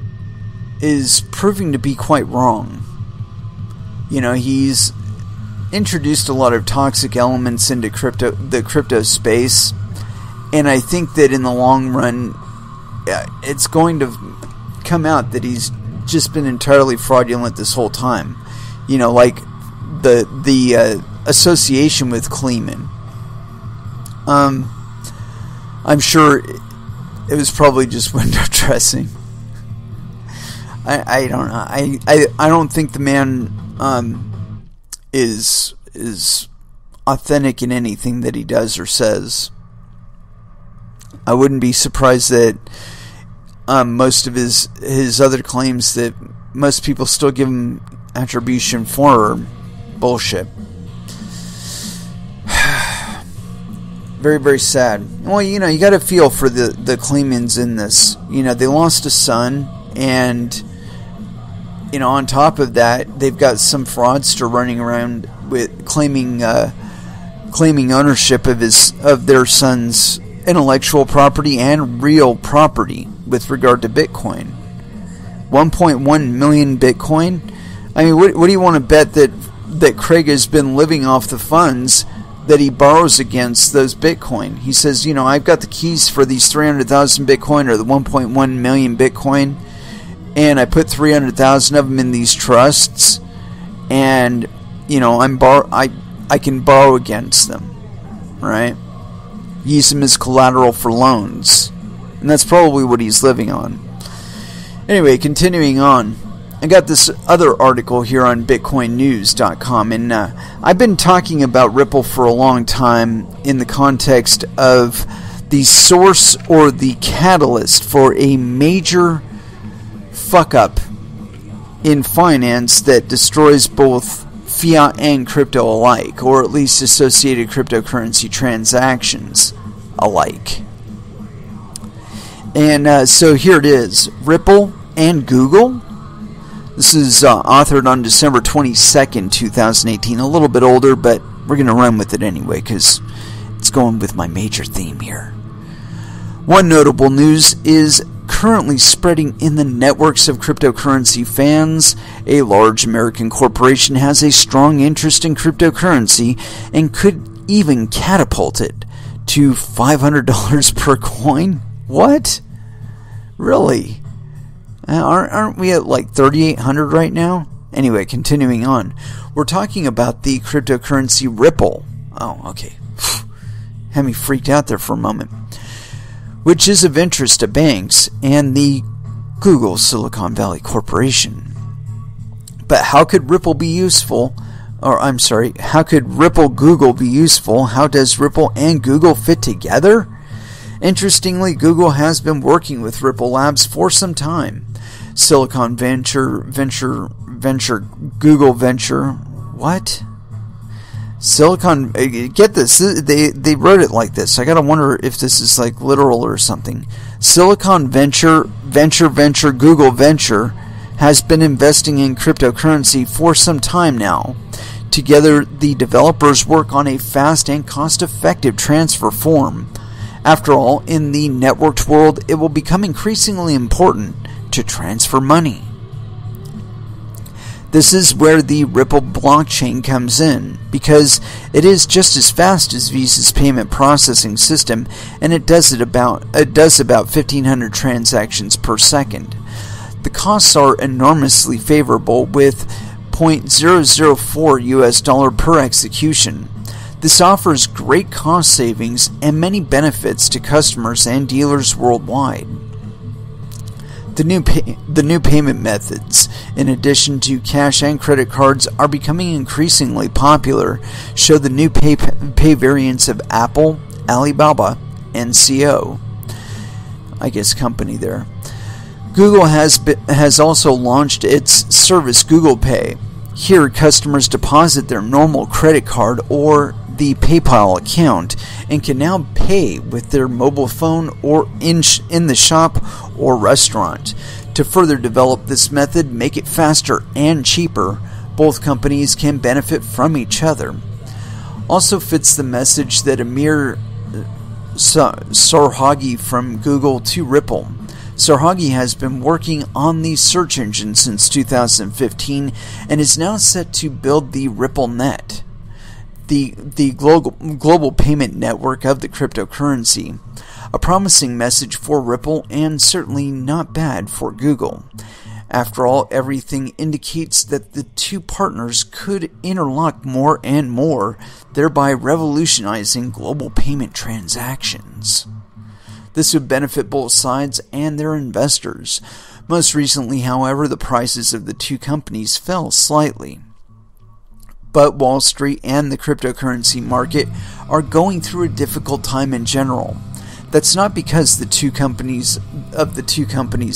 is proving to be quite wrong. He's introduced a lot of toxic elements into the crypto space, and I think that in the long run, it's going to come out that he's just been entirely fraudulent this whole time. Like the association with Kleeman. I'm sure it was probably just window dressing. I don't know. I don't think the man is authentic in anything that he does or says. I wouldn't be surprised that most of his other claims that most people still give him attribution for are bullshit. Very, very sad. Well, you got to feel for the Kleemans in this. They lost a son, and on top of that, they've got some fraudster running around with claiming ownership of their son's intellectual property and real property with regard to Bitcoin. 1.1 million Bitcoin. I mean, what do you want to bet that Craig has been living off the funds that he borrows against those Bitcoin? He says, I've got the keys for these 300,000 Bitcoin or the 1.1 million Bitcoin, and I put 300,000 of them in these trusts, and I can borrow against them, right? Use them as collateral for loans, and that's probably what he's living on. Anyway, continuing on, I got this other article here on bitcoinnews.com, and I've been talking about Ripple for a long time in the context of the source or the catalyst for a major fuck up in finance that destroys both fiat and crypto alike, or at least associated cryptocurrency transactions alike. And so here it is, Ripple and Google. This is authored on December 22nd, 2018. A little bit older, but we're going to run with it anyway because it's going with my major theme here. One notable news is currently spreading in the networks of cryptocurrency fans. A large American corporation has a strong interest in cryptocurrency and could even catapult it to $500 per coin. What? Really? Aren't we at like 3,800 right now? Anyway, continuing on. We're talking about the cryptocurrency Ripple. Oh, okay. Had me freaked out there for a moment. Which is of interest to banks and the Google Silicon Valley Corporation. But how could Ripple be useful? How could Ripple Google be useful? How does Ripple and Google fit together? Interestingly, Google has been working with Ripple Labs for some time. Silicon Venture, Google Venture, what? Silicon, get this, they wrote it like this. I gotta wonder if this is like literal or something. Silicon Venture, Google Venture has been investing in cryptocurrency for some time now. Together, the developers work on a fast and cost-effective transfer form. After all, in the networked world, it will become increasingly important to transfer money. This is where the Ripple blockchain comes in, because it is just as fast as Visa's payment processing system, and it does about 1,500 transactions per second. The costs are enormously favorable, with $0.004 per execution. This offers great cost savings and many benefits to customers and dealers worldwide. The new payment methods, in addition to cash and credit cards, are becoming increasingly popular. Show the new pay variants of Apple, Alibaba, and CO. I guess company there. Google has also launched its service Google Pay. Here, customers deposit their normal credit card or the PayPal account and can now pay with their mobile phone or in the shop or restaurant. To further develop this method, make it faster and cheaper, both companies can benefit from each other. Also fits the message that Amir Sarhagi from Google to Ripple. Sarhagi has been working on the search engine since 2015 and is now set to build the RippleNet, the global payment network of the cryptocurrency. A promising message for Ripple and certainly not bad for Google. After all, everything indicates that the two partners could interlock more and more, thereby revolutionizing global payment transactions. This would benefit both sides and their investors. Most recently, however, the prices of the two companies fell slightly. But Wall Street and the cryptocurrency market are going through a difficult time in general. That's not because the two companies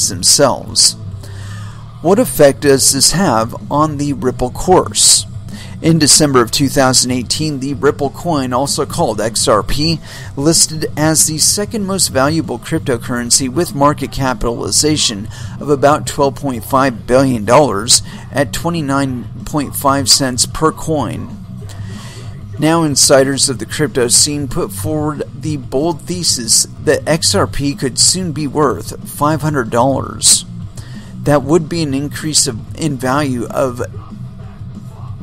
themselves. What effect does this have on the Ripple course? In December of 2018, the Ripple coin, also called XRP, listed as the second most valuable cryptocurrency with market capitalization of about $12.5 billion at 29.5 cents per coin. Now insiders of the crypto scene put forward the bold thesis that XRP could soon be worth $500. That would be an increase in value of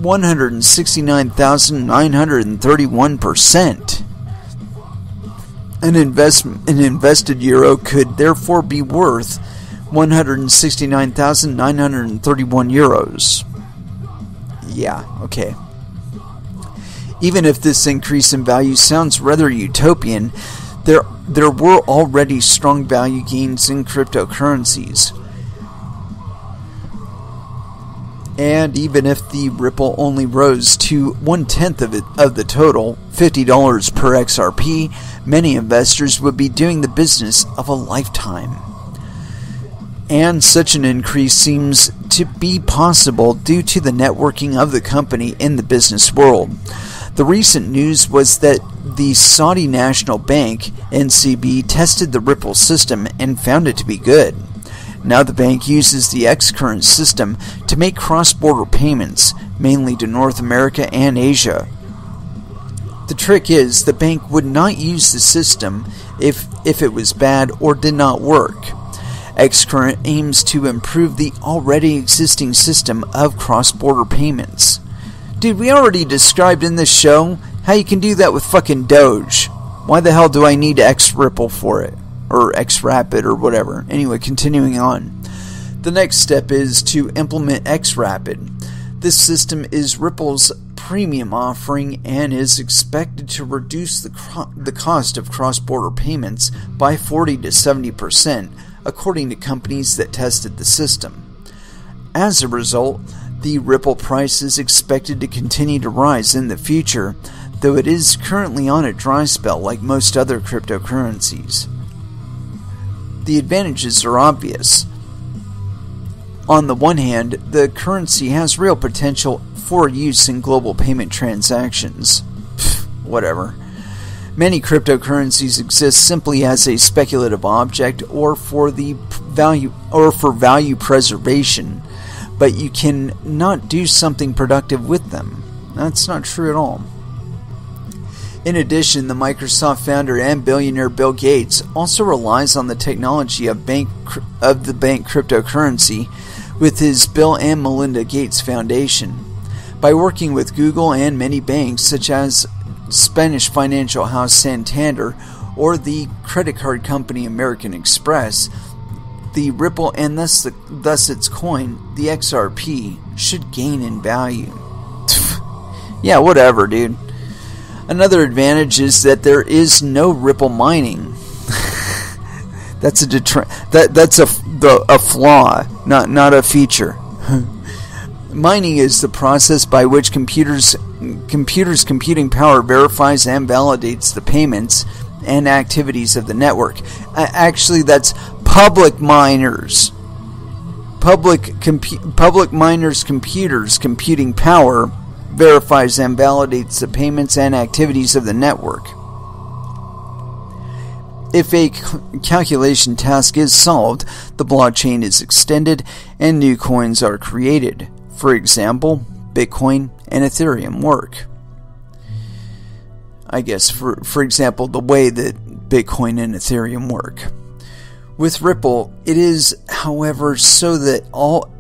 169,931%. An invested euro could therefore be worth 169,931 euros. Yeah, okay. Even if this increase in value sounds rather utopian, there were already strong value gains in cryptocurrencies. And even if the Ripple only rose to 1/10 of the total, $50 per XRP, many investors would be doing the business of a lifetime. And such an increase seems to be possible due to the networking of the company in the business world. The recent news was that the Saudi National Bank, NCB, tested the Ripple system and found it to be good. Now the bank uses the X-Current system to make cross-border payments, mainly to North America and Asia. The trick is, the bank would not use the system if it was bad or did not work. X-Current aims to improve the already existing system of cross-border payments. Dude, we already described in this show how you can do that with fucking Doge. Why the hell do I need X-Ripple for it? Or X-Rapid or whatever. Anyway, continuing on. The next step is to implement X-Rapid. This system is Ripple's premium offering and is expected to reduce the cost of cross-border payments by 40 to 70%, according to companies that tested the system. As a result, the Ripple price is expected to continue to rise in the future, though it is currently on a dry spell like most other cryptocurrencies. The advantages are obvious. On the one hand, the currency has real potential for use in global payment transactions. Whatever. Many cryptocurrencies exist simply as a speculative object or for value preservation, but you can not do something productive with them. That's not true at all. In addition, the Microsoft founder and billionaire Bill Gates also relies on the technology of the bank cryptocurrency with his Bill and Melinda Gates Foundation. By working with Google and many banks such as Spanish financial house Santander or the credit card company American Express, the Ripple and thus its coin, the XRP, should gain in value. Yeah, whatever, dude. Another advantage is that there is no Ripple mining. That's a flaw, not a feature. Mining is the process by which computers' computing power verifies and validates the payments and activities of the network. Actually, that's public miners. Public miners' computers' computing power verifies and validates the payments and activities of the network. If a calculation task is solved, the blockchain is extended and new coins are created. For example, Bitcoin and Ethereum work. I guess, for example, the way that Bitcoin and Ethereum work. With Ripple, it is, however, so that all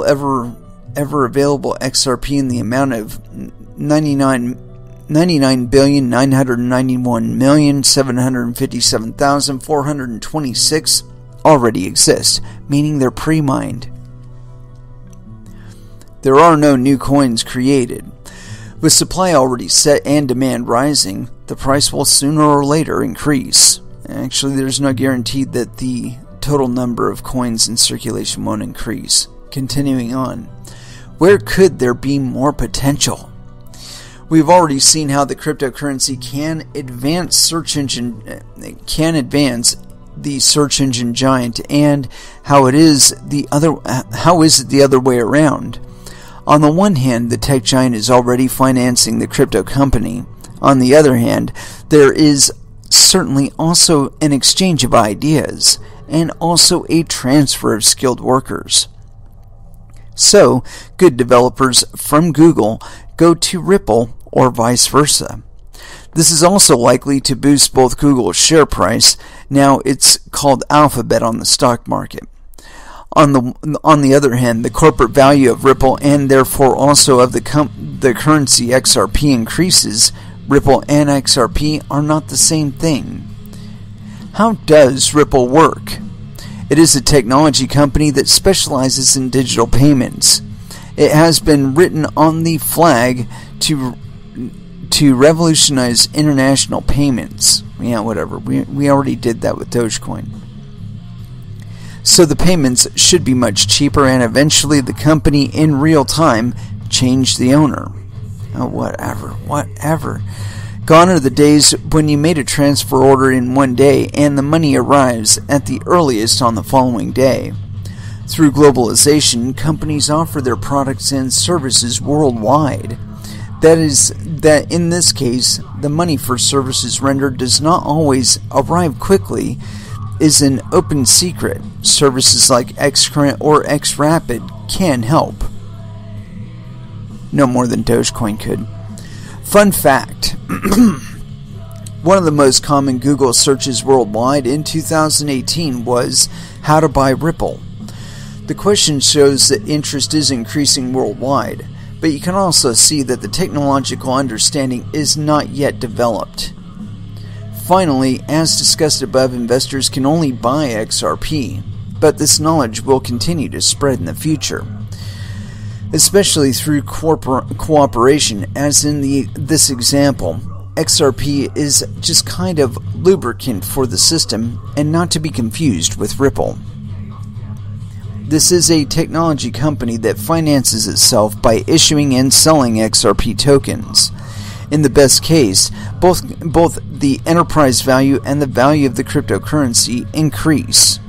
ever available XRP in the amount of 99,991,757,426 already exist, meaning they're pre-mined. There are no new coins created. With supply already set and demand rising, the price will sooner or later increase. Actually, there's no guarantee that the total number of coins in circulation won't increase. Continuing on. Where could there be more potential? We've already seen how the cryptocurrency can advance the search engine giant, and how is it the other way around? On the one hand, the tech giant is already financing the crypto company. On the other hand, there is certainly also an exchange of ideas and also a transfer of skilled workers. So, good developers from Google go to Ripple or vice versa. This is also likely to boost both Google's share price. Now it's called Alphabet on the stock market. On the other hand, the corporate value of Ripple and therefore also of the currency XRP increases. Ripple and XRP are not the same thing. How does Ripple work? It is a technology company that specializes in digital payments. It has been written on the flag to revolutionize international payments. Yeah, whatever. We already did that with Dogecoin. So the payments should be much cheaper, and eventually the company in real time changed the owner. Oh, whatever. Gone are the days when you made a transfer order in one day and the money arrives at the earliest on the following day. Through globalization, companies offer their products and services worldwide. That in this case, the money for services rendered does not always arrive quickly is an open secret. Services like Xcurrent or XRapid can help. No more than Dogecoin could. Fun fact. One of the most common Google searches worldwide in 2018 was how to buy Ripple. The question shows that interest is increasing worldwide, but you can also see that the technological understanding is not yet developed. Finally, as discussed above, investors can only buy XRP, but this knowledge will continue to spread in the future, especially through cooperation, as in this example. XRP is just kind of lubricant for the system and not to be confused with Ripple. This is a technology company that finances itself by issuing and selling XRP tokens. In the best case, both the enterprise value and the value of the cryptocurrency increase.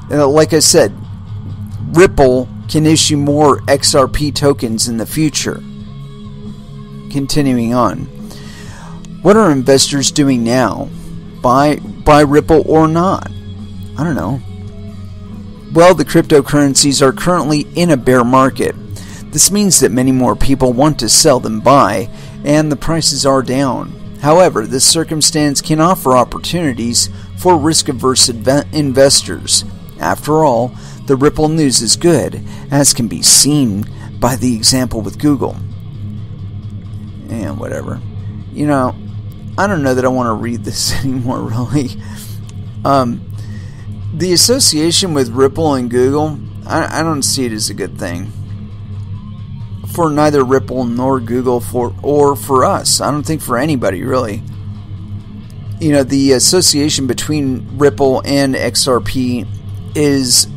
Like I said, Ripple can issue more XRP tokens in the future. Continuing on. What are investors doing now? Buy Ripple or not? I don't know. Well, the cryptocurrencies are currently in a bear market. This means that many more people want to sell than buy, and the prices are down. However, this circumstance can offer opportunities for risk-averse investors. After all, the Ripple news is good, as can be seen by the example with Google. And whatever. I don't know that I want to read this anymore, really. The association with Ripple and Google, I don't see it as a good thing. For neither Ripple nor Google or for us. I don't think for anybody, really. The association between Ripple and XRP is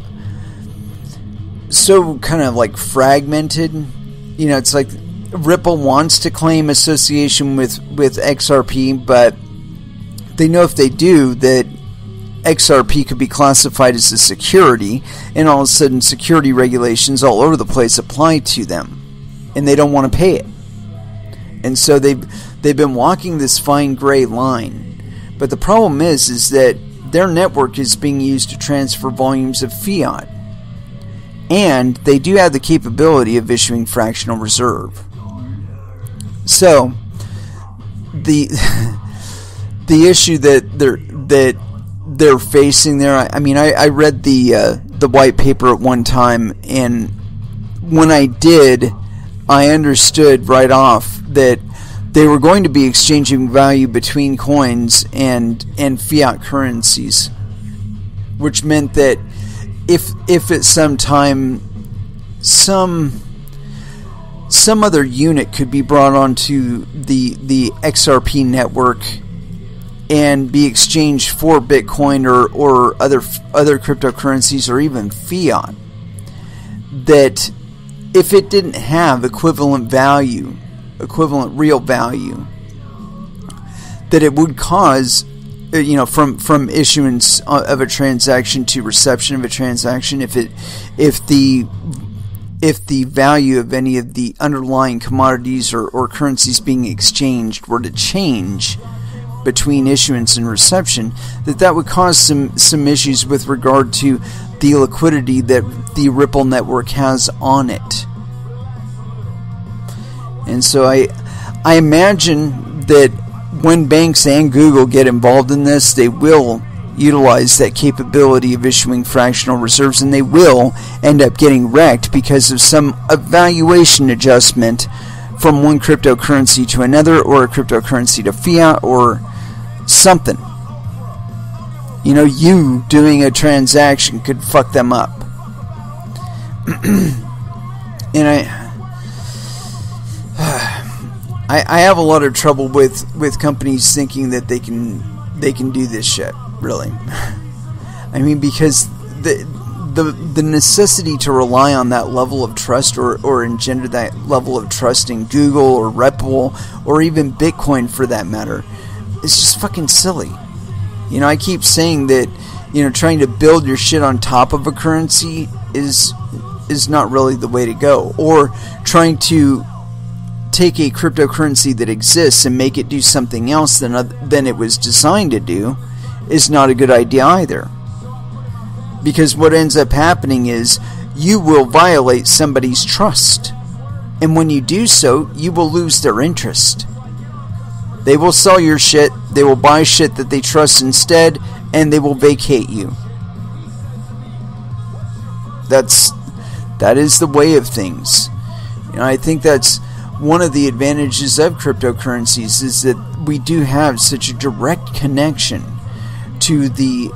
so kind of like fragmented. It's like Ripple wants to claim association with XRP, but they know if they do that XRP could be classified as a security, and all of a sudden security regulations all over the place apply to them, and they don't want to pay it. And so they've been walking this fine gray line. But the problem is that their network is being used to transfer volumes of fiat, and they do have the capability of issuing fractional reserve. So the issue that they're facing there, I read the white paper at one time, and when I did, I understood right off that they were going to be exchanging value between coins and fiat currencies, which meant that if at some time some other unit could be brought onto the XRP network and be exchanged for Bitcoin or other cryptocurrencies or even fiat, that if it didn't have equivalent real value, that it would cause, from issuance of a transaction to reception of a transaction, if the value of any of the underlying commodities or currencies being exchanged were to change between issuance and reception, that would cause some issues with regard to the liquidity that the Ripple network has on it. And so I imagine that when banks and Google get involved in this, they will utilize that capability of issuing fractional reserves, and they will end up getting wrecked because of some evaluation adjustment from one cryptocurrency to another, or a cryptocurrency to fiat, or something. You doing a transaction could fuck them up. And I have a lot of trouble with companies thinking that they can do this shit, really. I mean, because the necessity to rely on that level of trust or engender that level of trust in Google or Reputable or even Bitcoin for that matter is just fucking silly. You know, I keep saying that, you know, trying to build your shit on top of a currency is not really the way to go. Or trying to take a cryptocurrency that exists and make it do something else than it was designed to do is not a good idea either. Because what ends up happening is you will violate somebody's trust. And when you do so, you will lose their interest. They will sell your shit, they will buy shit that they trust instead, and they will vacate you. That is the way of things. You know, I think that's one of the advantages of cryptocurrencies is that we do have such a direct connection to the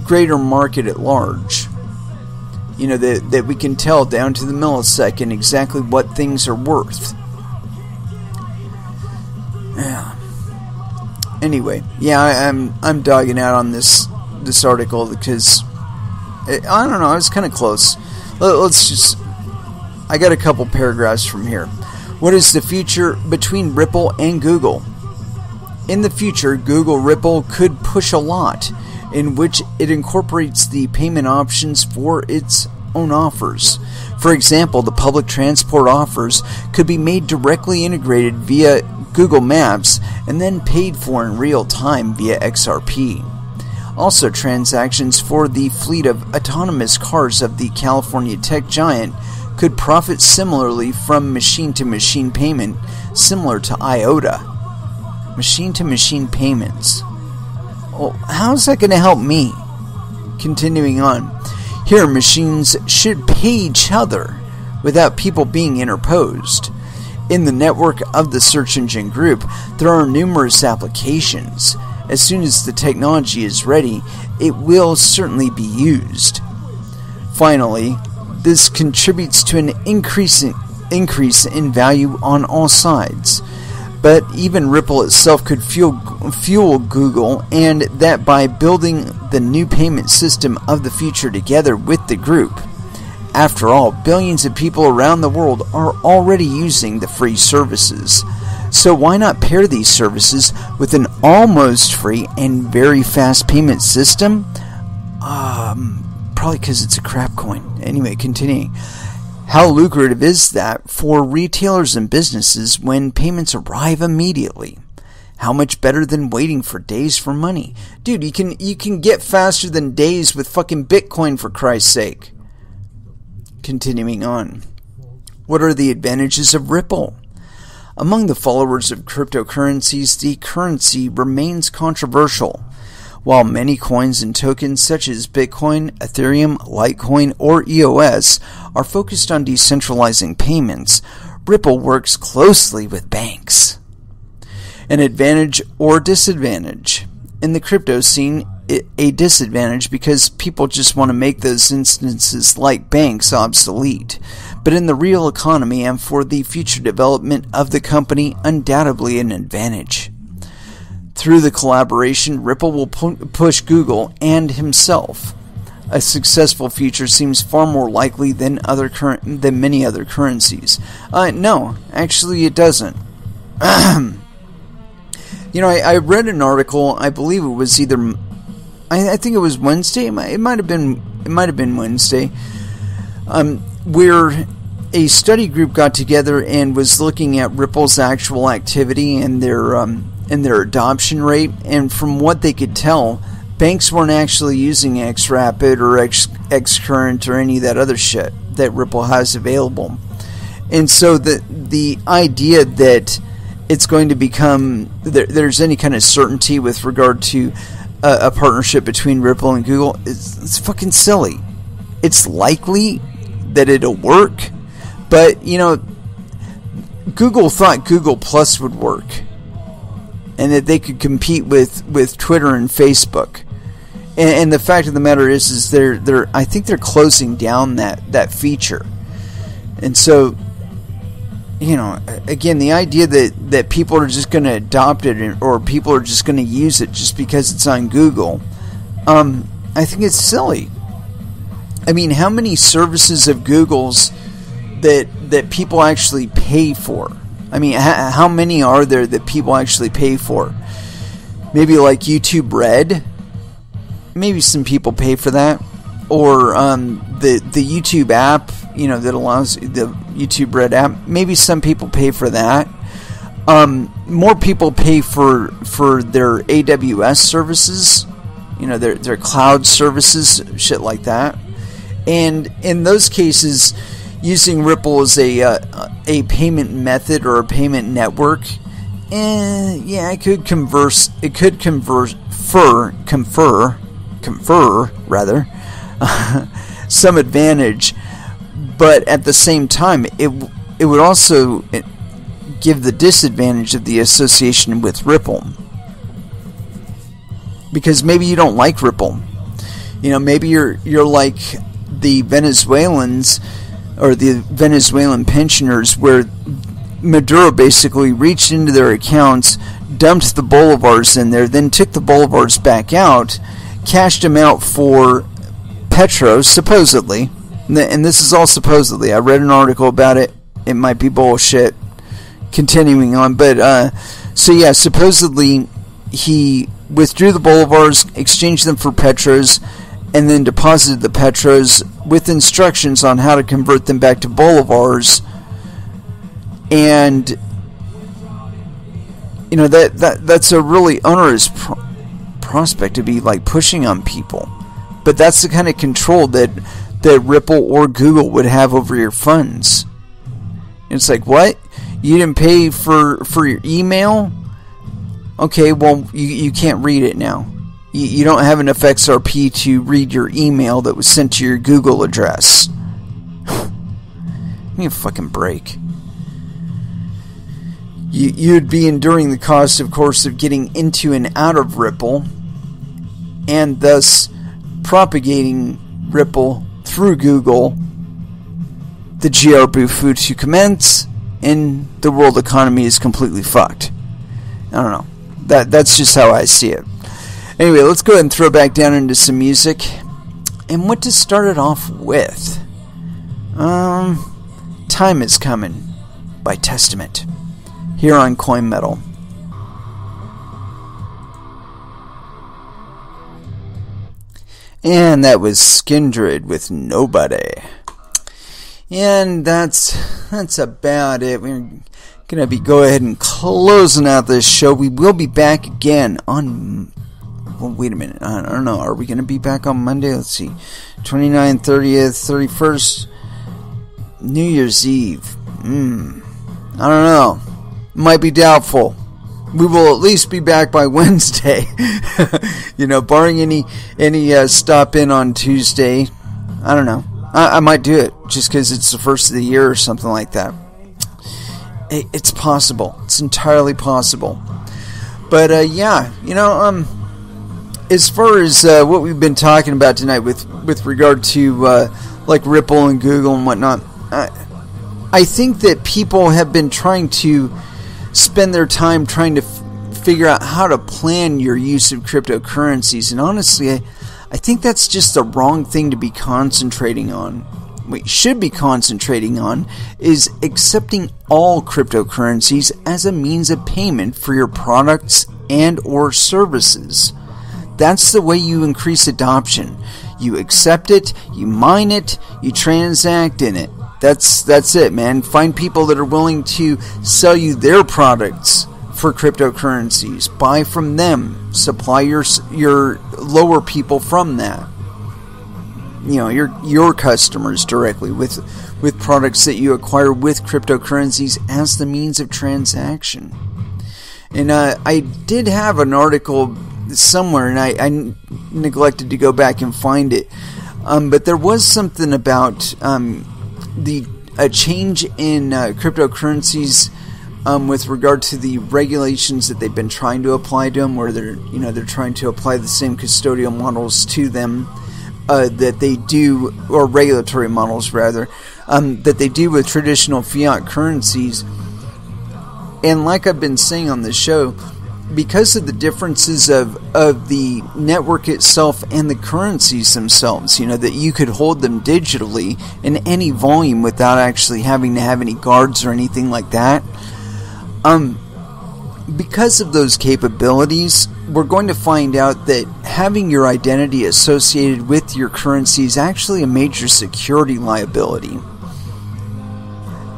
greater market at large. You know, that we can tell down to the millisecond exactly what things are worth. Yeah. Anyway, yeah, I'm dogging out on this article because I don't know, I was kind of close. I got a couple paragraphs from here. What is the future between Ripple and Google? In the future, Google Ripple could push a lot, in which it incorporates the payment options for its own offers. For example, the public transport offers could be made directly integrated via Google Maps and then paid for in real time via XRP. Also, transactions for the fleet of autonomous cars of the California tech giant could profit similarly from machine-to-machine payment, similar to IOTA. Machine-to-machine payments. Well, how's that going to help me? Continuing on. Here, machines should pay each other without people being interposed. In the network of the search engine group, there are numerous applications. As soon as the technology is ready, it will certainly be used. Finally, this contributes to an increase in value on all sides. But even Ripple itself could fuel Google, and that by building the new payment system of the future together with the group. After all, billions of people around the world are already using the free services. So why not pair these services with an almost free and very fast payment system? Probably because it's a crap coin. Anyway, continuing. How lucrative is that for retailers and businesses when payments arrive immediately? How much better than waiting for days for money? Dude, you can get faster than days with fucking Bitcoin, for Christ's sake. Continuing on. What are the advantages of Ripple? Among the followers of cryptocurrencies, the currency remains controversial. While many coins and tokens such as Bitcoin, Ethereum, Litecoin, or EOS are focused on decentralizing payments, Ripple works closely with banks. An advantage or disadvantage. In the crypto scene, a disadvantage because people just want to make those instances like banks obsolete. But in the real economy and for the future development of the company, undoubtedly an advantage. Through the collaboration, Ripple will push Google and himself. A successful future seems far more likely than many other currencies. No, actually it doesn't. You know, I read an article. I believe it was either, I think it was Wednesday. It might have been Wednesday. Where a study group got together and was looking at Ripple's actual activity and their adoption rate, and from what they could tell, banks weren't actually using XRapid or Xcurrent or any of that other shit that Ripple has available. And so the idea that it's going to become, there's any kind of certainty with regard to a partnership between Ripple and Google, it's fucking silly. It's likely that it'll work, but, you know, Google thought Google Plus would work, and that they could compete with Twitter and Facebook. And the fact of the matter is I think they're closing down that feature. And so, you know, again, the idea that people are just going to adopt it or people are just going to use it just because it's on Google, I think it's silly. I mean, how many services of Google's that people actually pay for? I mean, how many are there that people actually pay for? Maybe like YouTube Red. Maybe some people pay for that. Or the YouTube app, that allows the YouTube Red app. Maybe some people pay for that. More people pay for their AWS services, their cloud services, shit like that. And in those cases, using Ripple as a payment method or a payment network, it could confer some advantage, but at the same time, it would also give the disadvantage of the association with Ripple, because maybe you don't like Ripple. Maybe you're like the Venezuelans or the Venezuelan pensioners, where Maduro basically reached into their accounts, dumped the bolivars in there, then took the bolivars back out, cashed them out for Petro, supposedly. And this is all supposedly. I read an article about it. It might be bullshit. Continuing on. But, supposedly he withdrew the bolivars, exchanged them for Petros, and then deposited the Petros with instructions on how to convert them back to bolivars. And that's a really onerous prospect to be like pushing on people. But that's the kind of control that Ripple or Google would have over your funds. It's like, what? You didn't pay for your email? Okay, well, you can't read it now. You don't have enough XRP to read your email that was sent to your Google address. Give me a fucking break. You'd be enduring the cost, of course, of getting into and out of Ripple, and thus propagating Ripple through Google. The GRP food to commence, and the world economy is completely fucked. I don't know. That's just how I see it. Anyway, let's go ahead and throw back down into some music. And what to start it off with? Time Is Coming by Testament, here on Coin Metal. And that was Skindred with Nobody. And that's about it. We're gonna go ahead and closing out this show. We will be back again on. Well, wait a minute. I don't know. Are we gonna be back on Monday? Let's see. 29th, 30th, 31st, New Year's Eve. I don't know. Might be doubtful. We will at least be back by Wednesday. Barring any stop in on Tuesday. I don't know. I might do it just because it's the first of the year or something like that. It's possible. It's entirely possible. But as far as what we've been talking about tonight with regard to like Ripple and Google and whatnot, I think that people have been trying to spend their time trying to figure out how to plan your use of cryptocurrencies, and honestly, I think that's just the wrong thing to be concentrating on. What you should be concentrating on is accepting all cryptocurrencies as a means of payment for your products and or services. That's the way you increase adoption. You accept it, you mine it, you transact in it. That's it, man. Find people that are willing to sell you their products for cryptocurrencies. Buy from them. Supply your lower people from that. Your customers directly with products that you acquire with cryptocurrencies as the means of transaction. And I did have an article somewhere, and I neglected to go back and find it. But there was something about a change in cryptocurrencies with regard to the regulations that they've been trying to apply to them, where they're trying to apply the same custodial models to them that they do, or regulatory models rather, that they do with traditional fiat currencies. And like I've been saying on this show, because of the differences of the network itself and the currencies themselves, that you could hold them digitally in any volume without actually having to have any guards or anything like that. Because of those capabilities, we're going to find out that having your identity associated with your currency is actually a major security liability.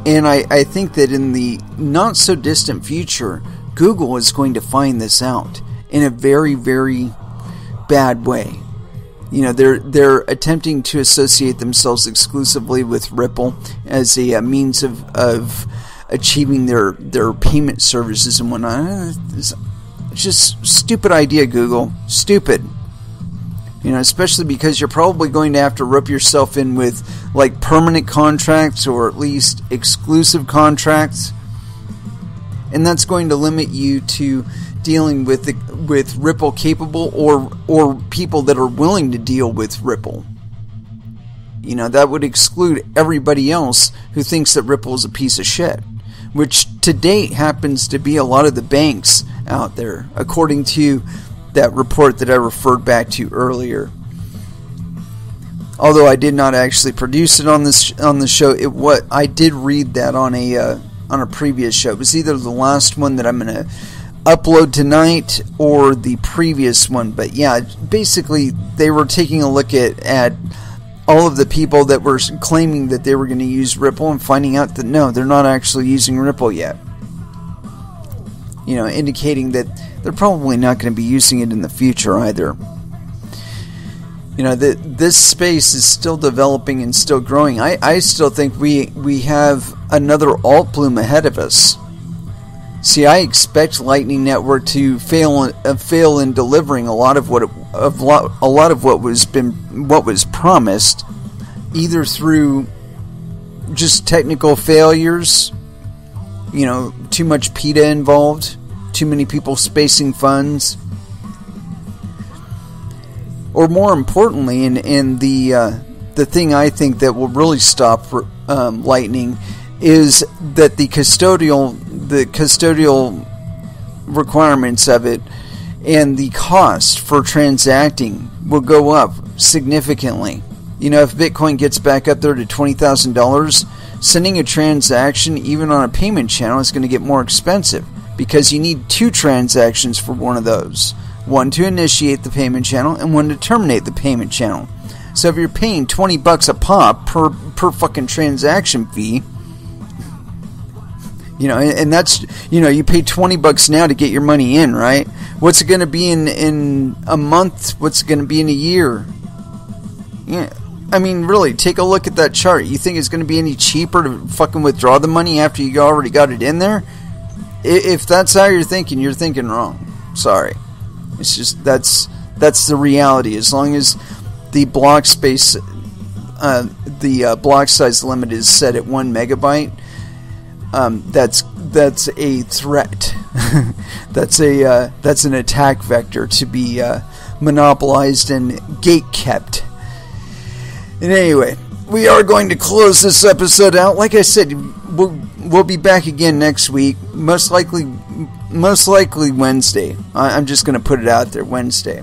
And I think that in the not so distant future, Google is going to find this out in a very, very bad way. They're attempting to associate themselves exclusively with Ripple as a means of achieving their payment services and whatnot. It's just stupid idea, Google. Stupid. Especially because you're probably going to have to rope yourself in with like permanent contracts or at least exclusive contracts. And that's going to limit you to dealing with Ripple capable or people that are willing to deal with Ripple. That would exclude everybody else who thinks that Ripple is a piece of shit, which to date happens to be a lot of the banks out there, according to that report that I referred back to earlier. Although I did not actually produce it on the show, I did read that on a previous show. It was either the last one that I'm going to upload tonight or the previous one. But yeah, basically they were taking a look at all of the people that were claiming that they were going to use Ripple and finding out that no, they're not actually using Ripple yet. Indicating that they're probably not going to be using it in the future either. This space is still developing and still growing. I still think we have another alt bloom ahead of us. See, I expect Lightning Network to fail in delivering a lot of what was promised, either through just technical failures, too much PETA involved, too many people spacing funds, or more importantly, in the thing I think that will really stop Lightning is that the custodial requirements of it and the cost for transacting will go up significantly. If Bitcoin gets back up there to $20,000, sending a transaction even on a payment channel is going to get more expensive because you need 2 transactions for one of those. One to initiate the payment channel and one to terminate the payment channel. So if you're paying $20 a pop per fucking transaction fee, and that's, you pay $20 now to get your money in, right? What's it going to be in a month? What's it going to be in a year? Yeah, I mean, really, take a look at that chart. You think it's going to be any cheaper to fucking withdraw the money after you already got it in there? If that's how you're thinking wrong. Sorry. It's just, that's the reality. As long as the block space, the block size limit is set at 1 megabyte, that's a threat. that's an attack vector to be monopolized and gate-kept. And anyway, we are going to close this episode out. Like I said, we'll be back again next week. Most likely Wednesday. I'm just going to put it out there, Wednesday.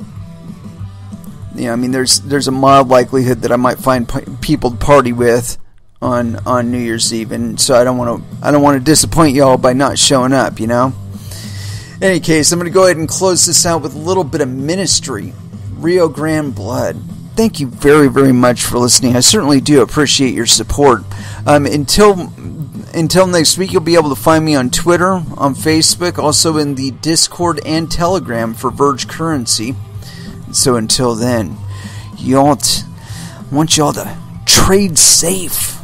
There's a mild likelihood that I might find people to party with on New Year's Eve, and so I don't want to disappoint y'all by not showing up. In any case, I'm going to go ahead and close this out with a little bit of ministry. Rio Grande Blood. Thank you very, very much for listening. I certainly do appreciate your support. Until next week, you'll be able to find me on Twitter, on Facebook, also in the Discord and Telegram for Verge Currency. So until then, I want y'all to trade safe.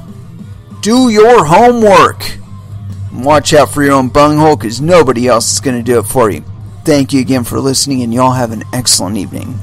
Do your homework. Watch out for your own bunghole, because nobody else is going to do it for you. Thank you again for listening, and y'all have an excellent evening.